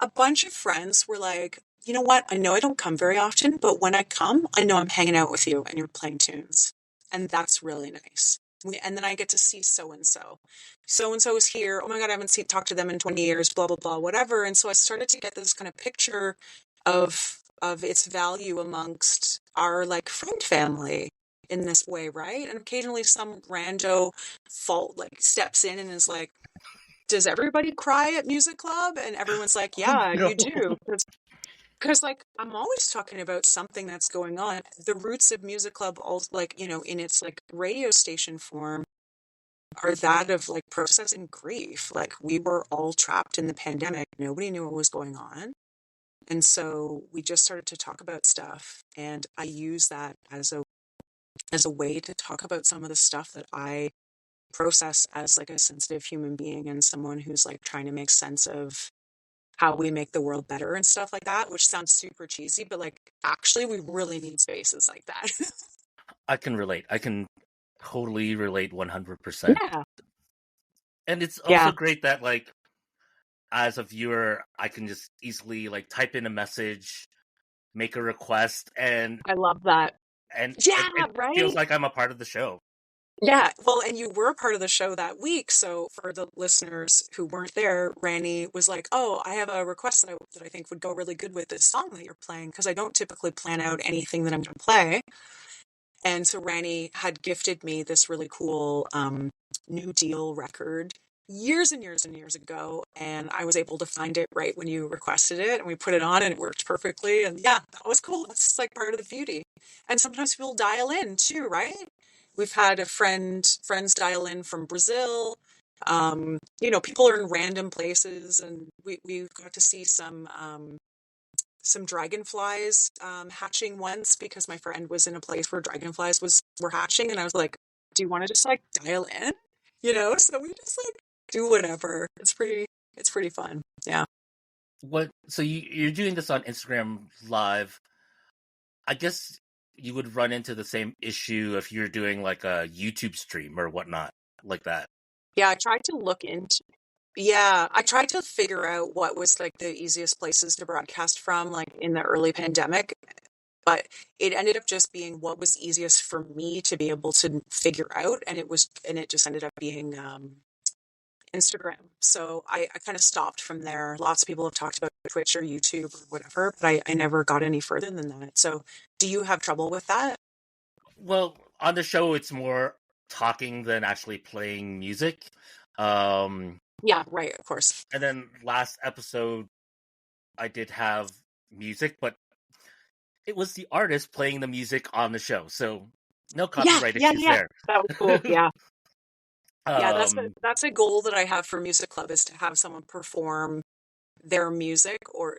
A bunch of friends were like, you know what? I know I don't come very often, but when I come, I know I'm hanging out with you and you're playing tunes. And that's really nice. And then I get to see so and so. So and so is here. Oh my God, I haven't talked to them in 20 years, blah, blah, blah, whatever. And so I started to get this kind of picture of its value amongst our like friend family in this way, right? And occasionally some rando steps in and is like, does everybody cry at music club? And everyone's like, oh yeah, no, you do. Because like I'm always talking about something that's going on. The roots of music club, all like in its like radio station form, are that of like processing grief. Like we were all trapped in the pandemic. Nobody knew what was going on. And so we just started to talk about stuff. And I use that as a way to talk about some of the stuff that I process as like a sensitive human being and someone who's like trying to make sense of how we make the world better and stuff like that, which sounds super cheesy, but like actually we really need spaces like that. I can relate. I can totally relate 100%. Yeah. And it's Yeah. also great that like as a viewer, I can just easily like type in a message, make a request, and I love that. and Yeah, it feels right. like I'm a part of the show. Yeah. Well, and you were a part of the show that week. So for the listeners who weren't there, Randy was like, oh, I have a request that I think would go really good with this song that you're playing. Cause I don't typically plan out anything that I'm going to play. And so Randy had gifted me this really cool New Deal record years and years and years ago. And I was able to find it right when you requested it. And we put it on and it worked perfectly. And yeah, that was cool. That's like part of the beauty. And sometimes people dial in too, right? We've had friends dial in from Brazil. People are in random places and we got to see some dragonflies hatching once because my friend was in a place where dragonflies were hatching and I was like, do you want to just like dial in? So we just like do whatever. It's pretty fun. Yeah. So you're doing this on Instagram Live. I guess you would run into the same issue if you're doing like a YouTube stream or whatnot like that. Yeah, I tried to figure out what was like the easiest places to broadcast from, like in the early pandemic, but it ended up just being what was easiest for me to be able to figure out, and it just ended up being Instagram. So I kind of stopped from there. Lots of people have talked about Twitch or YouTube or whatever, but I never got any further than that. So do you have trouble with that? Well, on the show, it's more talking than actually playing music. Yeah, right, of course. And then last episode, I did have music, but it was the artist playing the music on the show, so no Yeah, copyright yeah, issues yeah. there. That was cool. Yeah. Yeah, um, that's a goal that I have for Music Club is to have someone perform their music or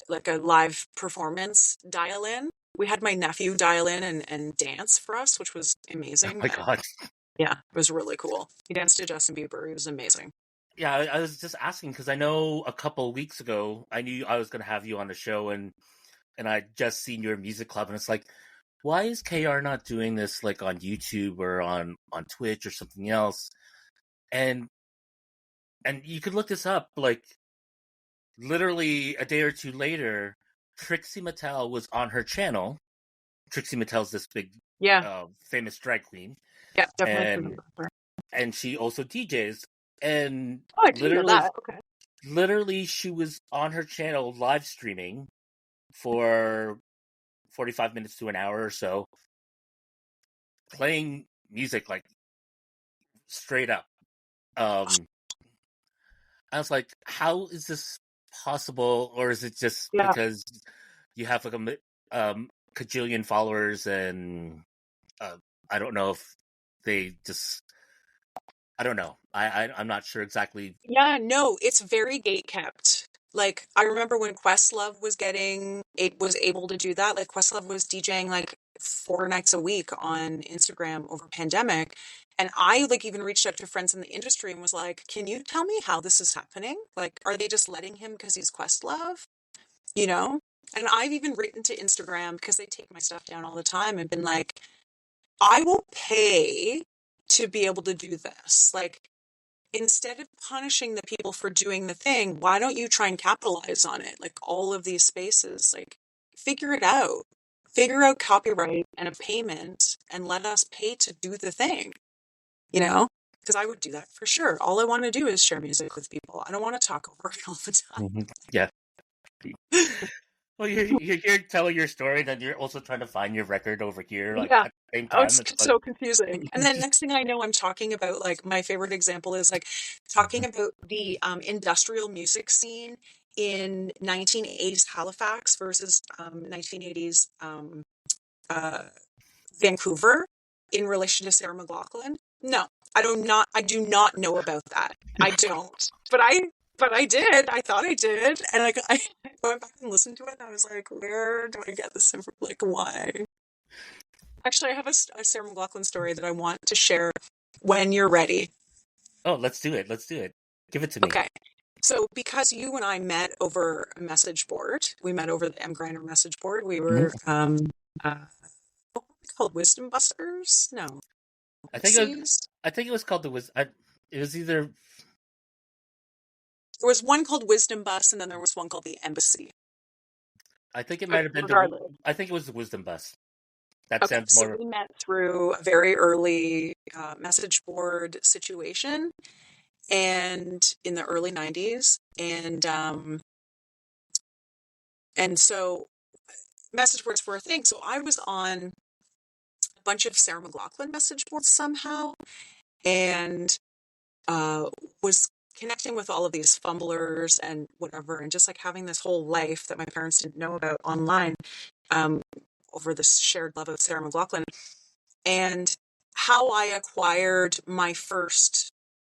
like a live performance dial in. We had my nephew dial in and dance for us, which was oh amazing. my god. Yeah, it was really cool. He danced to Justin Bieber. He was amazing. Yeah, I was just asking because I know a couple of weeks ago I knew I was going to have you on the show, and I just seen your music club, and it's like, why is KR not doing this like on YouTube or on Twitch or something else? And you could look this up, like literally a day or two later, Trixie Mattel was on her channel. Trixie Mattel's this big, Yeah, famous drag queen, yeah, definitely and familiar with her. she also DJs. And Oh, I didn't know that. Okay. literally, she was on her channel live streaming for 45 minutes to an hour or so, playing music like straight up. I was like, how is this possible? Or is it just Yeah. because you have like cajillion followers and I don't know if they just, I don't know. I'm not sure exactly. Yeah, no, it's very gate kept. Like I remember when Questlove was able to do that. Like Questlove was DJing like 4 nights a week on Instagram over pandemic. And I like even reached out to friends in the industry and was like, can you tell me how this is happening? Like, are they just letting him because he's Questlove? You know? And I've even written to Instagram because they take my stuff down all the time and been like, I will pay to be able to do this. Like, instead of punishing the people for doing the thing, why don't you try and capitalize on it? Like all of these spaces, like figure it out. Figure out copyright and a payment and let us pay to do the thing, you know? Because I would do that for sure. All I want to do is share music with people. I don't want to talk over it all the time. Yeah. Well, you're here telling your story, then you're also trying to find your record over here, like Yeah. at the same Oh, time. it's It's like, so confusing. And then next thing I know, I'm talking about like my favorite example is like talking about the industrial music scene in 1980s Halifax versus 1980s uh, Vancouver in relation to Sarah McLachlan. No, I do not know about that. I don't. But I did. I thought I did. And I went back and listened to it and I was like, where do I get this info? Like, why? Actually, I have a Sarah McLachlan story that I want to share when you're ready. oh, let's do it. Let's do it. Give it to me. Okay. So, because you and I met over a message board, we met over the M Grinder message board. We were, what were we called? Wisdom Busters? No. I think Pixies? I think it was called it was either. There was one called Wisdom Bus, and then there was one called the Embassy. I think it But might have been regardless. I think it was the Wisdom Bus. That Okay, sounds so more. we met through a very early message board situation, and in the early 90s, and so message boards were a thing. So I was on a bunch of Sarah McLachlan message boards somehow, and was connecting with all of these fumblers and whatever, and just like having this whole life that my parents didn't know about online, um, over this shared love of Sarah McLachlan, and how I acquired my first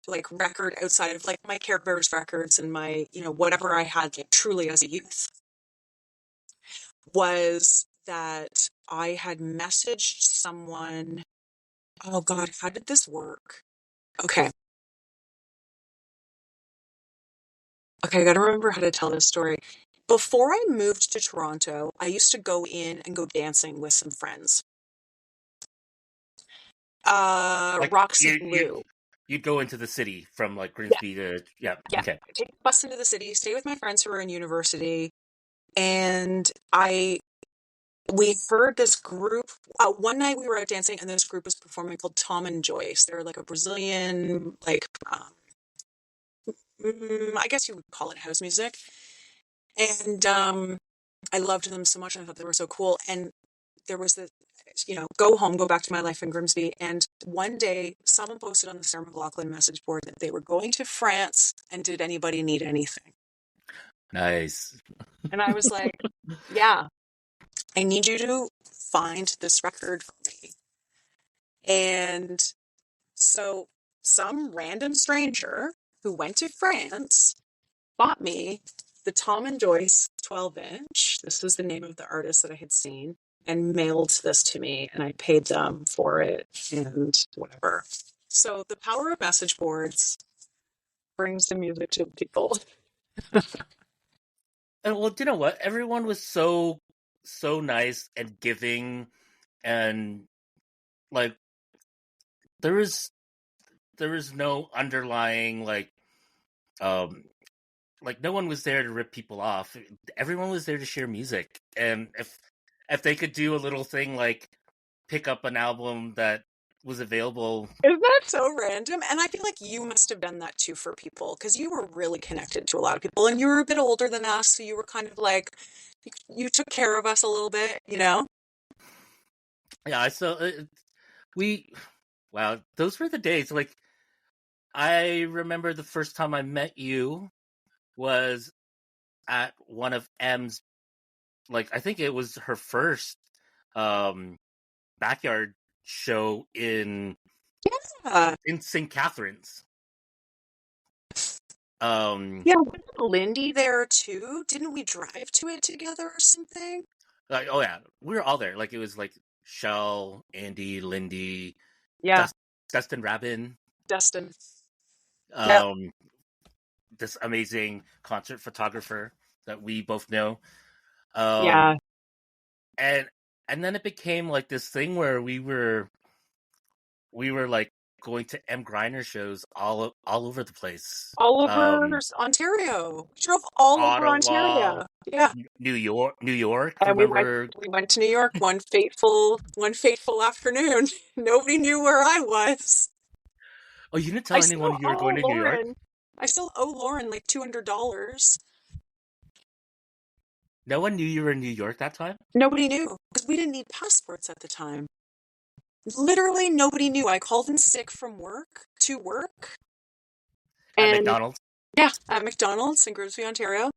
like record outside of like my Care Bears records and my, whatever I had like truly as a youth, was that I had messaged someone. Oh God, how did this work? Okay. Okay, I gotta remember how to tell this story. Before I moved to Toronto, I used to go in and go dancing with some friends. Like Roxy you Blue. you'd go into the city from like Yeah, Grimsby to yeah. yeah. Okay. I take the bus into the city, stay with my friends who are in university, and I we heard this group. One night we were out dancing, and this group was performing called Tom and Joyce. They're like a Brazilian, like I guess you would call it house music. And I loved them so much, and I thought they were so cool. And there was the, go home, go back to my life in Grimsby. And one day, someone posted on the Sarah McLachlan message board that they were going to France, and did anybody need anything? Nice. And I was like, yeah, I need you to find this record for me. And so some random stranger who went to France bought me the Tom and Joyce 12-inch. This was the name of the artist that I had seen, and mailed this to me, and I paid them for it and whatever. So the power of message boards brings the music to people. And well, you know what? Everyone was so nice and giving, and like there is there is no underlying um like no one was there to rip people off. Everyone was there to share music, and if they could do a little thing like pick up an album that was available. Isn't that so random? And I feel like you must have done that too for people, because you were really connected to a lot of people, and you were a bit older than us, so you were kind of like, you took care of us a little bit, you know? Yeah, so we wow, those were the days. Like I remember the first time I met you was at one of M's, like I think it was her first um backyard show Yeah. in St. Catharines. Yeah, wasn't Lindy there too? Didn't we drive to it together or something? Like oh yeah, we were all there. Like it was like Shell, Andy, Lindy, Yeah, Dustin Rabin, Dustin. Yeah. um this amazing concert photographer that we both know. Um Yeah. and and then it became like this thing where we were like going to M Griner shows all over the place. All over Ontario. We drove all over Ottawa, Ontario. Yeah. New York. And Remember? we went to New York one fateful afternoon. Nobody knew where I was. Oh, you didn't I tell anyone still you were going owe to New York? Lauren. I still owe Lauren like $200. No one knew you were in New York that time? Nobody knew, because we didn't need passports at the time. Literally nobody knew. I called in sick from work to work. At And McDonald's? yeah, at McDonald's in Grimsby, Ontario.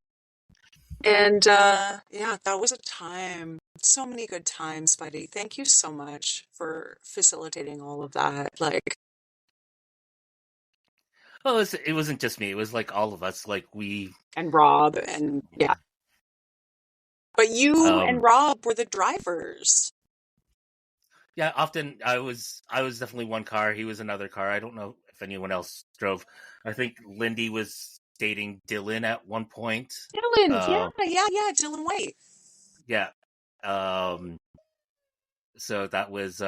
And yeah, that was a time. So many good times, buddy. Thank you so much for facilitating all of that. Like, Oh, it wasn't just me. It was like all of us. Like we, and Rob, and yeah. But you and um, Rob were the drivers. yeah. Often I was definitely one car. He was another car. I don't know if anyone else drove. I think Lindy was dating Dylan at one point. Dylan, Uh, yeah, Dylan White. yeah. Um, so that was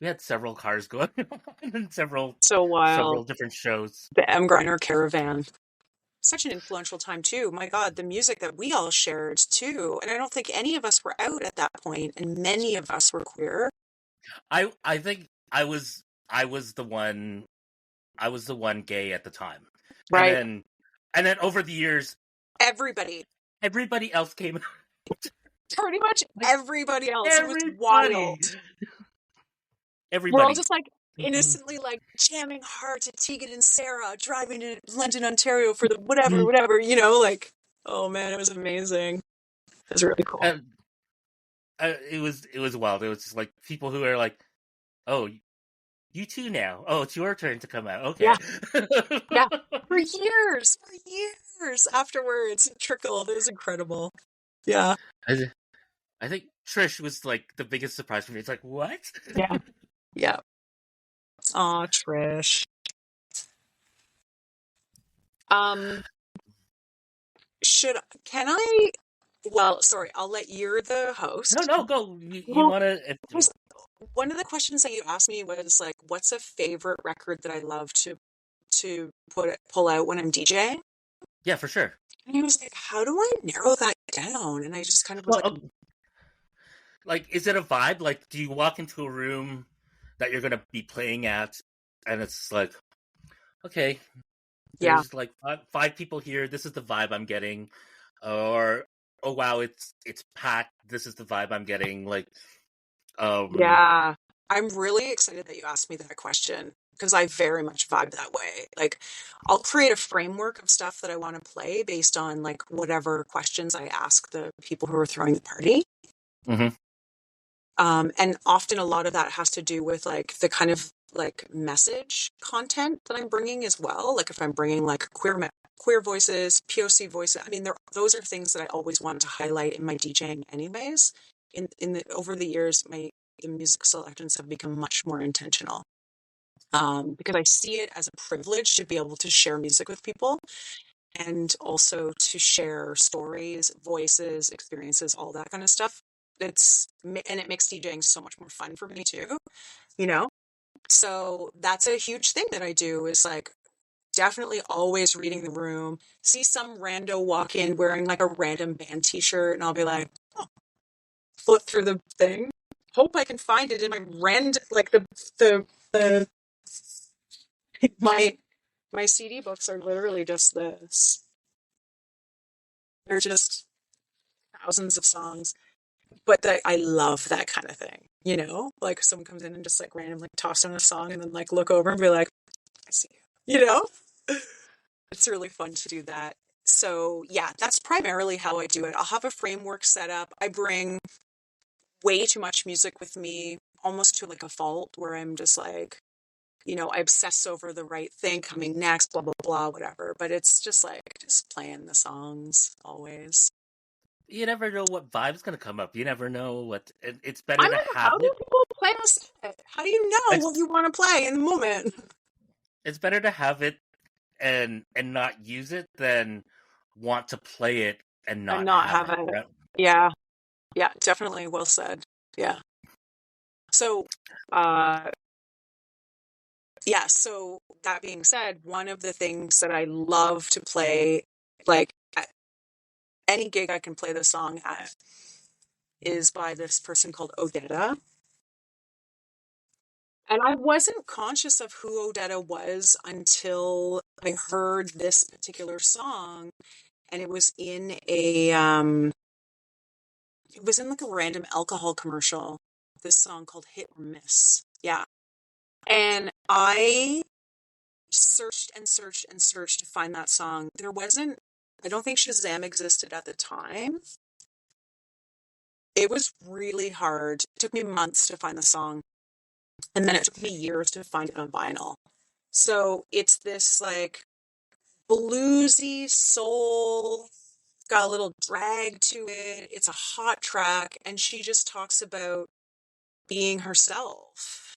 we had several cars going on and So wild. several different shows. The M. Griner Caravan. Such an influential time too. My God, the music that we all shared too. And I don't think any of us were out at that point, and many of us were queer. I think I was the one gay at the time. Right. And then over the years Everybody. everybody else came. Pretty much everybody else. It was Everybody. wild. Everybody. We're all just like innocently like jamming hard to Tegan and Sarah, driving to London, Ontario for the whatever, like, oh man, it was amazing. It was really cool. And, it was wild. It was just like people who are like, oh, you too now. Oh, it's your turn to come out. Okay. Yeah. For years afterwards, it trickled. It was incredible. Yeah. I think Trish was like the biggest surprise for me. It's like, what? Yeah. Yeah. Aw, Trish. can I, well, sorry, I'll let you're the No, host. no, go. You Well, want to? because one of the questions that you asked me was like, what's a favorite record that I love to pull out when I'm DJing? Yeah, for sure. And I was like, how do I narrow that down? And I just kind of was Well, like, like, is it a vibe? Like, do you walk into a room that you're gonna be playing at, and it's like, okay, yeah, there's like five people here. This is the vibe I'm getting, or oh wow, it's packed. This is the vibe I'm getting. Like, um, yeah. I'm really excited that you asked me that question because I very much vibe that way. Like, I'll create a framework of stuff that I want to play based on like whatever questions I ask the people who are throwing the party. mhm. And often a lot of that has to do with like the kind of like message content that I'm bringing as well. Like if I'm bringing like queer voices, POC voices, I mean, those are things that I always want to highlight in my DJing anyways. Over the years, the music selections have become much more intentional. Because I see it as a privilege to be able to share music with people and also to share stories, voices, experiences, all that kind of stuff. And it makes DJing so much more fun for me too, you know? So that's a huge thing that I do is like definitely always reading the room, see some rando walk in wearing like a random band t-shirt and I'll be like, oh, flip through the thing. Hope I can find it in my like the my my CD books are literally just this. They're just thousands of songs. But I love that kind of thing, you know? Like someone comes in and just like randomly toss on a song and then like look over and be like, I see you. You know? It's really fun to do that. So yeah, that's primarily how I do it. I'll have a framework set up. I bring way too much music with me, almost to like a fault where I'm just like, I obsess over the right thing coming next, blah, blah, blah, whatever. But it's just like just playing the songs always. You never know what vibe's gonna come up. You never know what. It's better I'm to like, have how do it. people play a set? How do you know what It's you want to play in the moment? it's better to have it and not use it than want to play it and And not not have have it. it. Right? Yeah. Yeah, definitely well said. Yeah. So, uh, yeah, so that being said, one of the things that I love to play, like at any gig I can play the song at, is by this person called Odetta. And I wasn't conscious of who Odetta was until I heard this particular song, and it was in like a random alcohol commercial. This song called Hit or Miss. Yeah. And I searched and searched and searched to find that song. I don't think Shazam existed at the time. It was really hard. It took me months to find the song. And then it took me years to find it on vinyl. So it's this like bluesy soul, got a little drag to it. It's a hot track. And she just talks about being herself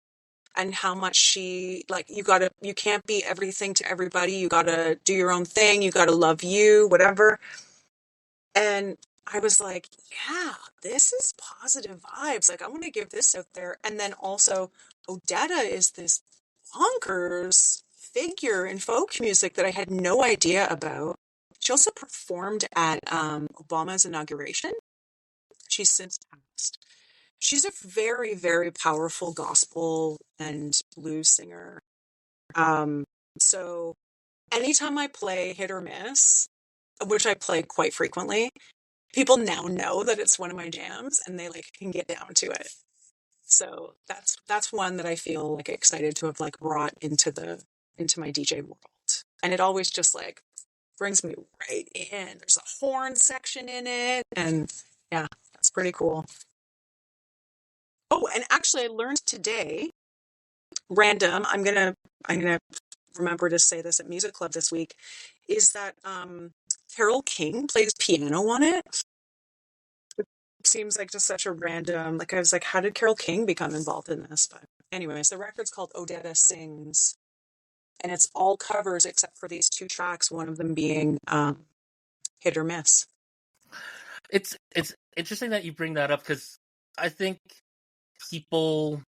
and how much she like you can't be everything to everybody. You gotta do your own thing. You gotta love you, whatever. And I was like, yeah, this is positive vibes. Like, I want to give this out there. And then also, Odetta is this bonkers figure in folk music that I had no idea about. She also performed at Obama's inauguration. She's since passed. She's a very, very powerful gospel and blues singer. Um, so anytime I play Hit or Miss, which I play quite frequently, people now know that it's one of my jams and they like can get down to it. So that's one that I feel like excited to have like brought into my DJ world. And it always just like brings me right in. There's a horn section in it and yeah, that's pretty cool. Oh, and actually I learned today, random, I'm gonna remember to say this at music club this week, is that Carole King plays piano on it. Seems like just such a random, like I was like, how did Carole King become involved in this? But anyways, the record's called Odetta Sings, and it's all covers except for these two tracks, one of them being hit or miss. It's interesting that you bring that up because I think people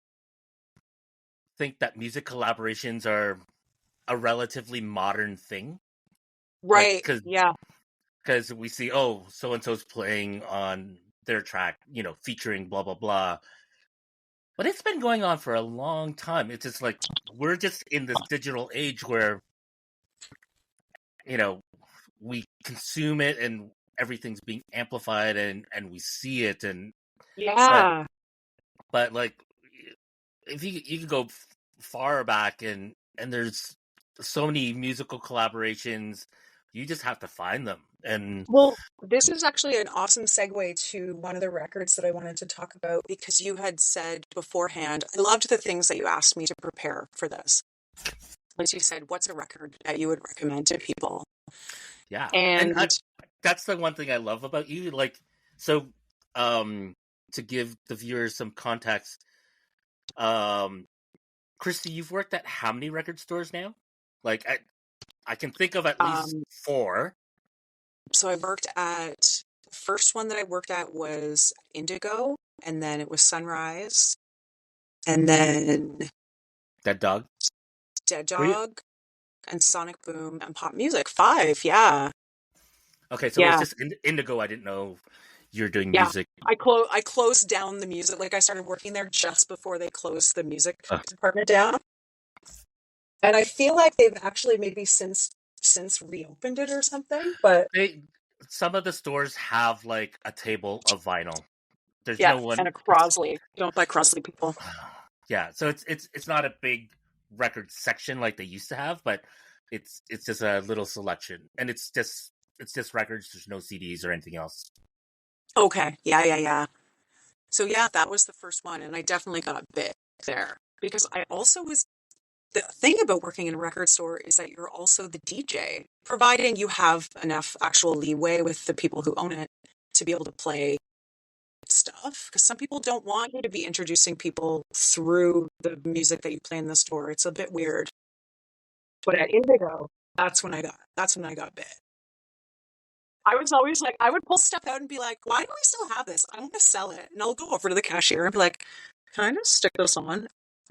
think that music collaborations are a relatively modern thing. Like, Right. Yeah. because we see, oh, so and so's playing on their track, featuring blah blah blah. But it's been going on for a long time. It's just like we're just in this digital age where you know we consume it and everything's being amplified and we see it but Yeah. but like if you can go far back and there's so many musical collaborations, you just have to find them. And Well, this is actually an awesome segue to one of the records that I wanted to talk about because you had said beforehand, I loved the things that you asked me to prepare for this. As you said, what's a record that you would recommend to people? yeah, And that's the one thing I love about you. Like, so um to give the viewers some context, um Kristy, you've worked at how many record stores now? Like, I can think of at least um, four. so I worked at, the first one that I worked at was Indigo, and then it was Sunrise, and then Dead Dog. Dead Were you Dog, and Sonic Boom, and Pop Music. Five, yeah. okay? So it was Yeah. just Indigo. I didn't know you're doing Yeah. music. I closed down the music. Like I started working there just before they closed the music department down. And I feel like they've actually maybe since reopened it or something. But They some of the stores have like a table of vinyl. There's yeah, no and one. a Crosley. Don't buy Crosley, people. Yeah, so it's not a big record section like they used to have, but it's just a little selection, and it's just records. There's no CDs or anything else. Okay. Yeah, yeah, yeah. So yeah, that was the first one, and I definitely got bit there because I also was, the thing about working in a record store is that you're also the DJ, providing you have enough actual leeway with the people who own it to be able to play stuff. Because some people don't want you to be introducing people through the music that you play in the store. It's a bit weird. But at Indigo, that's when I got bit. I was always like, I would pull stuff out and be like, why do I still have this? I want to sell it. And I'll go over to the cashier and be like, can I just stick this on?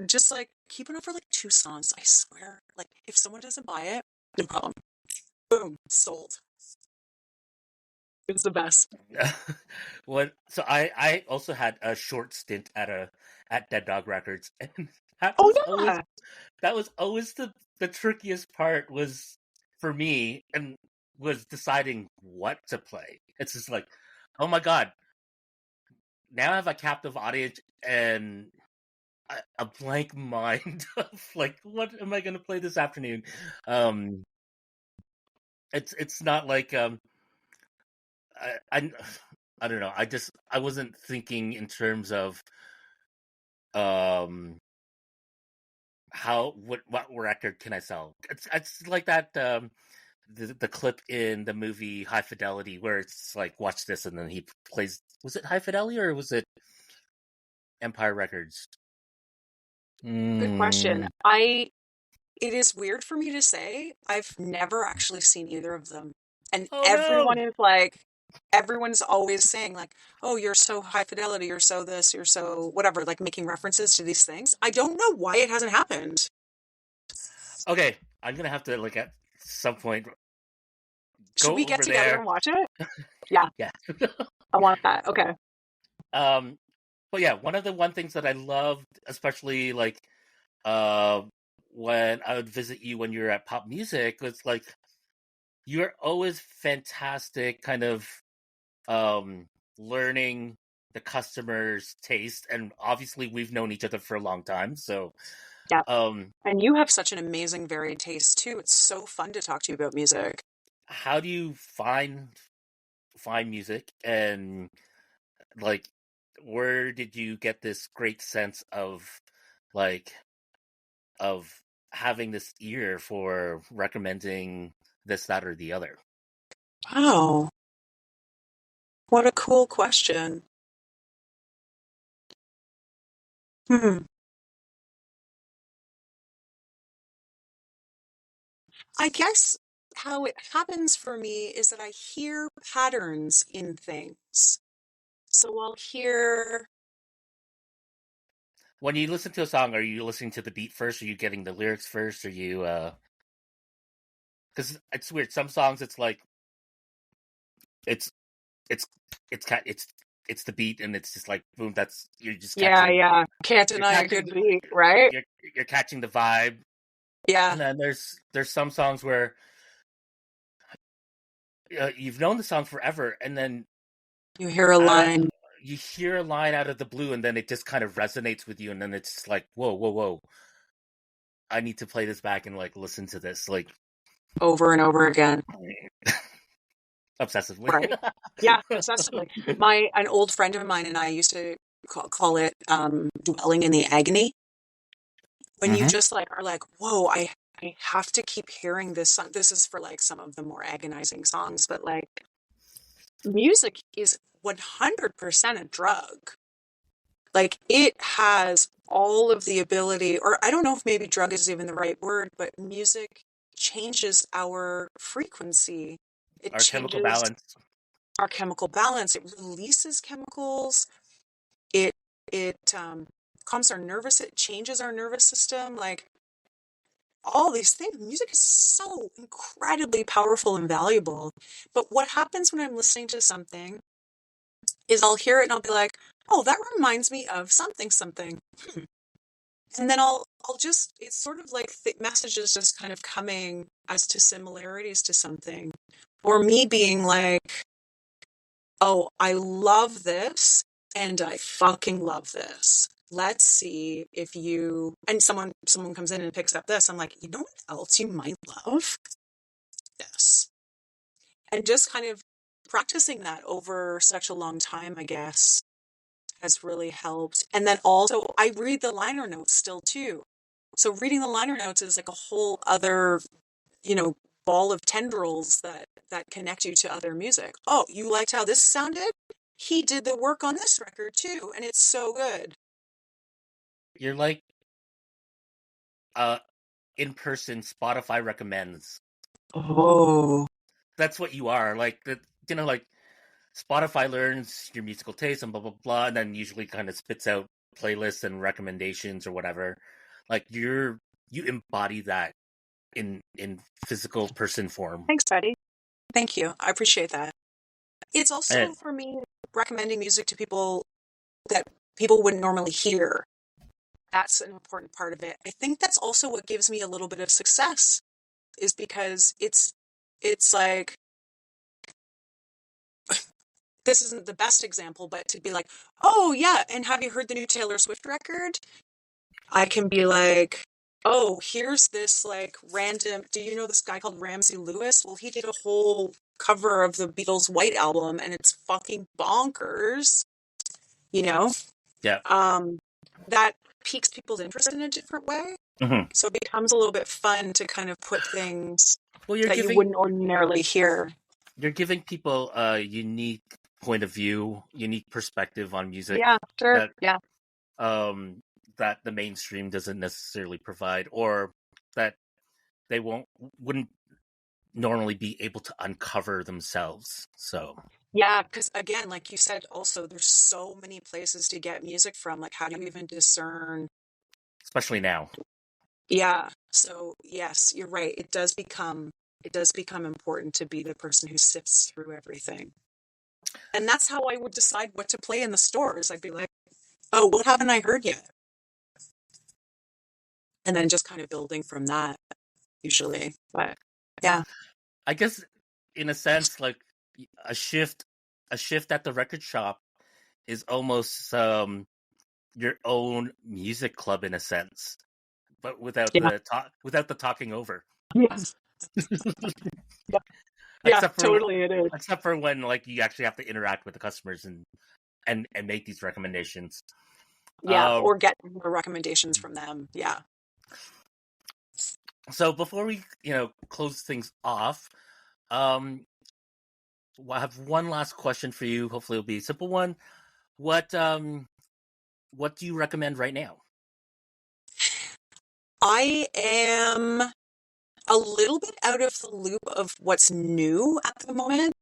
Just like keep it on for like 2 songs. I swear. Like if someone doesn't buy it, no problem. Boom, sold. It's the best. What? So I also had a short stint at Dead Dog Records, and that Oh was always yeah. that was always the trickiest part was for me and was deciding what to play. It's just like, oh my god, now I have a captive audience and a blank mind of like, what am I going to play this afternoon? Um, it's not like I, I I don't know. I wasn't thinking in terms of um what record can I sell. It's like that the clip in the movie High Fidelity where it's like watch this and then he plays, was it High Fidelity or was it Empire Records? Good question. Mm. It is weird for me to say. I've never actually seen either of them. And Oh no. everyone's always saying like, "Oh, you're so high fidelity, you're so this, you're so whatever," like making references to these things. I don't know why it hasn't happened. Okay, I'm gonna have to like at some point Should go we get over together there. and watch it? Yeah, Yeah. I want that. Okay. um but yeah, one things that I loved, especially like uh when I would visit you when you were at Pop Music, was like you're always fantastic kind of um learning the customer's taste, and obviously we've known each other for a long time, so Yeah. um And you have such an amazing varied taste too. It's so fun to talk to you about music. how do you find music, and like where did you get this great sense of like of having this ear for recommending this, that, or the other? Wow. What a cool question. Hmm. I guess how it happens for me is that I hear patterns in things. So I'll hear. When you listen to a song, are you listening to the beat first? Are you getting the lyrics first? Are you because it's weird. Some songs it's like it's it's it's the beat and it's just like boom. That's you're just Yeah, catching yeah. Can't you're deny a catching good beat, right? you're catching the vibe. Yeah. And then there's some songs where you've known the song forever, and then You hear a uh, line you hear a line out of the blue, and then it just kind of resonates with you, and then it's like whoa, whoa, whoa! I need to play this back and like listen to this like over and over again. obsessively. Right. Yeah, obsessively. An old friend of mine and I used to call it dwelling in the agony. When you Mm-hmm. just like are like, whoa, I have to keep hearing this song. This is for like some of the more agonizing songs, but like music is 100% a drug. Like it has all of the ability, or I don't know if maybe drug is even the right word, but music changes our frequency. It Our chemical changes balance. our chemical balance. It releases chemicals. It calms our nervous. It changes our nervous system. Like all these things. Music is so incredibly powerful and valuable. But what happens when I'm listening to something is I'll hear it and I'll be like, oh, that reminds me of something, something. And then I'll just, it's sort of like the messages just kind of coming as to similarities to something. Or me being like, oh, I love this and I fucking love this. Let's see if you, and someone comes in and picks up this. I'm like, you know what else you might love? This. And just kind of practicing that over such a long time, I guess, has really helped. And then also I read the liner notes still too. So reading the liner notes is like a whole other, you know, ball of tendrils that connect you to other music. Oh, you liked how this sounded? He did the work on this record too, and it's so good. You're like uh in person Spotify recommends. Oh, That's what you are. Like that, like Spotify learns your musical taste and blah blah blah, and then usually kind of spits out playlists and recommendations or whatever. Like you embody that in physical person form. thanks, Betty. Thank you. I appreciate that. It's also And for me recommending music to people that people wouldn't normally hear. That's an important part of it. I think that's also what gives me a little bit of success is because it's like this isn't the best example, but to be like, oh yeah, and have you heard the new Taylor Swift record? I can be like, oh, here's this like random. Do you know this guy called Ramsey Lewis? Well, he did a whole cover of the Beatles' White Album, and it's fucking bonkers. You know, yeah. that piques people's interest in a different way. Mm-hmm. So it becomes a little bit fun to kind of put things Well, that you wouldn't ordinarily hear. you're giving people a unique point of view, unique perspective on music Yeah, sure. that Yeah. that the mainstream doesn't necessarily provide, or that they wouldn't normally be able to uncover themselves. So Yeah, because again, like you said, also there's so many places to get music from. Like, how do you even discern? especially now. Yeah. So yes, you're right. It does become important to be the person who sifts through everything. And that's how I would decide what to play in the stores. I'd be like, oh, what haven't I heard yet? And then just kind of building from that, usually. But yeah. I guess in a sense, like a shift a shift at the record shop is almost your own music club in a sense, but Yeah. without the talking over. Yes. Yeah. Yeah, except for totally it is. except for when like you actually have to interact with the customers and make these recommendations. Yeah. Um, Or get more recommendations from them. Yeah. so before we close things off, um, I have one last question for you. Hopefully, it'll be a simple one. What do you recommend right now? I am a little bit out of the loop of what's new at the moment.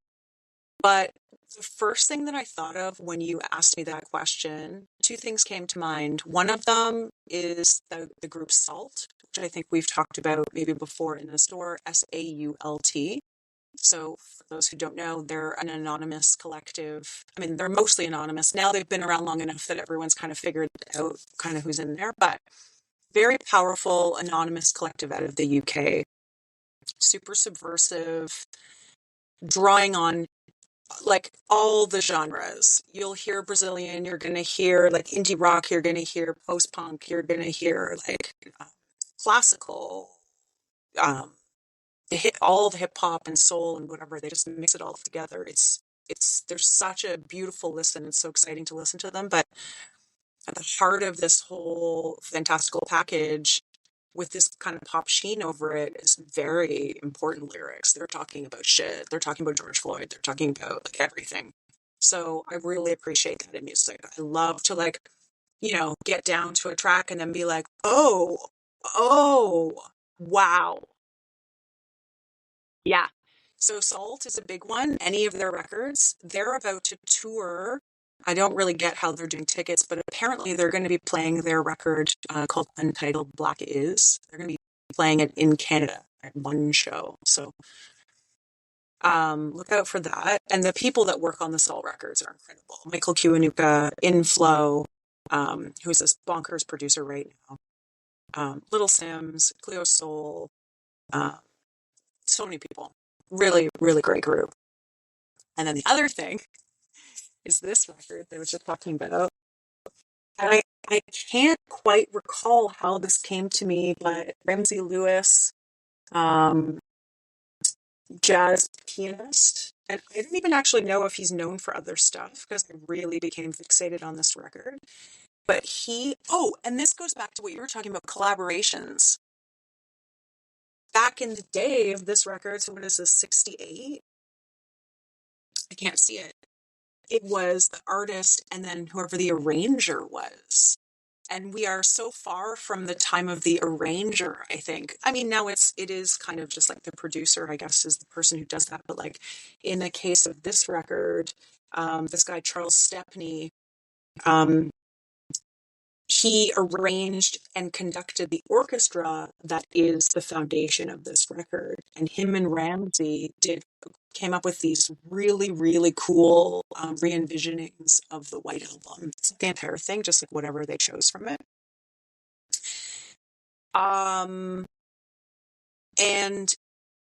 But the first thing that I thought of when you asked me that question, two things came to mind. One of them is the group SAULT, which I think we've talked about maybe before in the store, SAULT. So for those who don't know, they're an anonymous collective. I mean, they're mostly anonymous. Now they've been around long enough that everyone's kind of figured out kind of who's in there, but very powerful anonymous collective out of the UK. Super subversive, drawing on like all the genres. You'll hear Brazilian, you're going to hear like indie rock, you're going to hear post-punk, you're going to hear like classical, um, all the hip hop and soul and whatever. They just mix it all together. There's such a beautiful listen. It's so exciting to listen to them. But at the heart of this whole fantastical package, with this kind of pop sheen over it, is very important lyrics. They're talking about shit. They're talking about George Floyd. They're talking about like everything. So I really appreciate that in music. I love to like, get down to a track and then be like, oh, wow. Yeah. So SAULT is a big one. Any of their records, they're about to tour. I don't really get how they're doing tickets, but apparently they're going to be playing their record called Untitled Black Is. They're going to be playing it in Canada at one show. So look out for that. And the people that work on the SAULT records are incredible. Michael Kiwanuka, Inflow, who's this bonkers producer right now. Little Sims, Cleo Soul, so many people. Really, really great group. And then the other thing is this record that I was just talking about. And I can't quite recall how this came to me, but Ramsey Lewis, jazz pianist. And I didn't even actually know if he's known for other stuff because I really became fixated on this record. But and this goes back to what you were talking about, collaborations. Back in the day of this record, so what is this, 68? I can't see it. It was the artist and then whoever the arranger was. And we are so far from the time of the arranger, I think. I mean, now it is kind of just like the producer, I guess, is the person who does that. But like in the case of this record, this guy, Charles Stepney, he arranged and conducted the orchestra that is the foundation of this record. And him and Ramsey came up with these really, really cool re-envisionings of the White Album. It's the entire thing, just like whatever they chose from it. And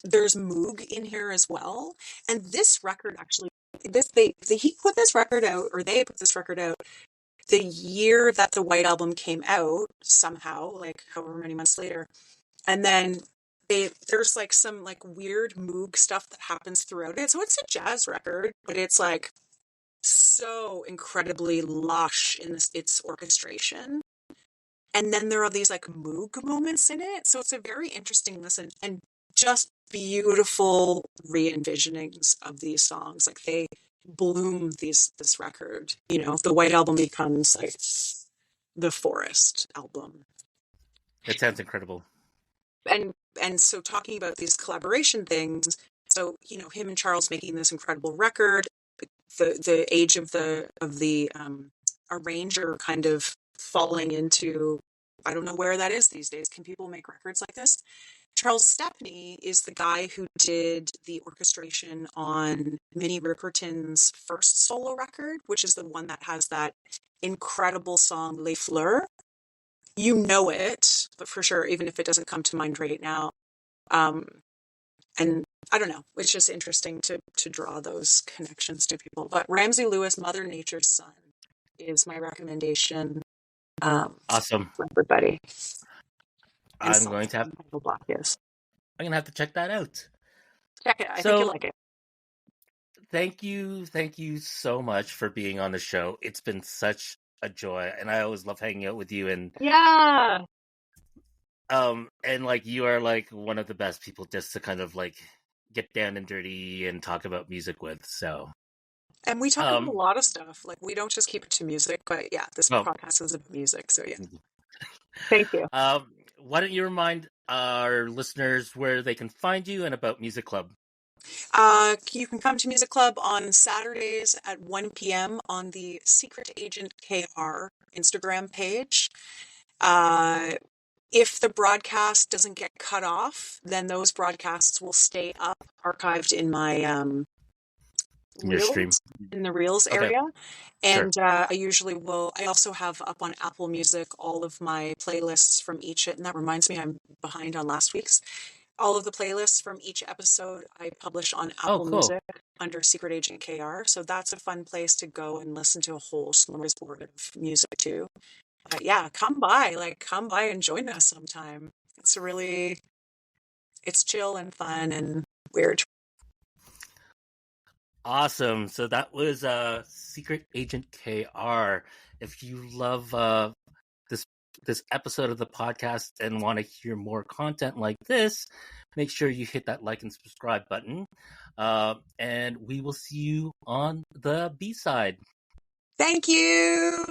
there's Moog in here as well. And this record actually, he put this record out, or they put this record out the year that the White Album came out, somehow, like however many months later. And then there's like some like weird Moog stuff that happens throughout it. So it's a jazz record, but it's like so incredibly lush in its orchestration. And then there are these like Moog moments in it. So it's a very interesting listen and just beautiful re-envisionings of these songs. Like they bloom this record. The White Album becomes like the Forest album. It sounds incredible. And so talking about these collaboration things, so him and Charles making this incredible record, the age of the arranger kind of falling into, I don't know where that is these days. Can people make records like this? Charles Stepney is the guy who did the orchestration on Minnie Riperton's first solo record, which is the one that has that incredible song Les Fleurs. You know it, but for sure, even if it doesn't come to mind right now. And I don't know, it's just interesting to draw those connections to people. But Ramsey Lewis, Mother Nature's Son, is my recommendation. Awesome. For everybody. I'm going to have to check that out. Check it. I think you'll like it. Thank you so much for being on the show. It's been such a joy, and I always love hanging out with you. And yeah, and like you are like one of the best people just to kind of like get down and dirty and talk about music with. So, and we talk about a lot of stuff. Like we don't just keep it to music, but yeah, this podcast is about music. So yeah, thank you. Why don't you remind our listeners where they can find you and about Music Club. You can come to Music Club on Saturdays at 1 p.m. on the Secret Agent KR Instagram page. If the broadcast doesn't get cut off, then those broadcasts will stay up, archived in my In your stream. in the Reels Okay. area. And Sure. I also have up on Apple Music all of my playlists from each, and that reminds me I'm behind on last week's. All of the playlists from each episode I publish on Oh, Apple cool. Music under Secret Agent KR. So that's a fun place to go and listen to a whole smorgasbord of music too. Yeah, come by and join us sometime. It's chill and fun and weird. Awesome. So that was Secret Agent KR. If you love this episode of the podcast and want to hear more content like this, make sure you hit that like and subscribe button. And we will see you on the B-side. Thank you.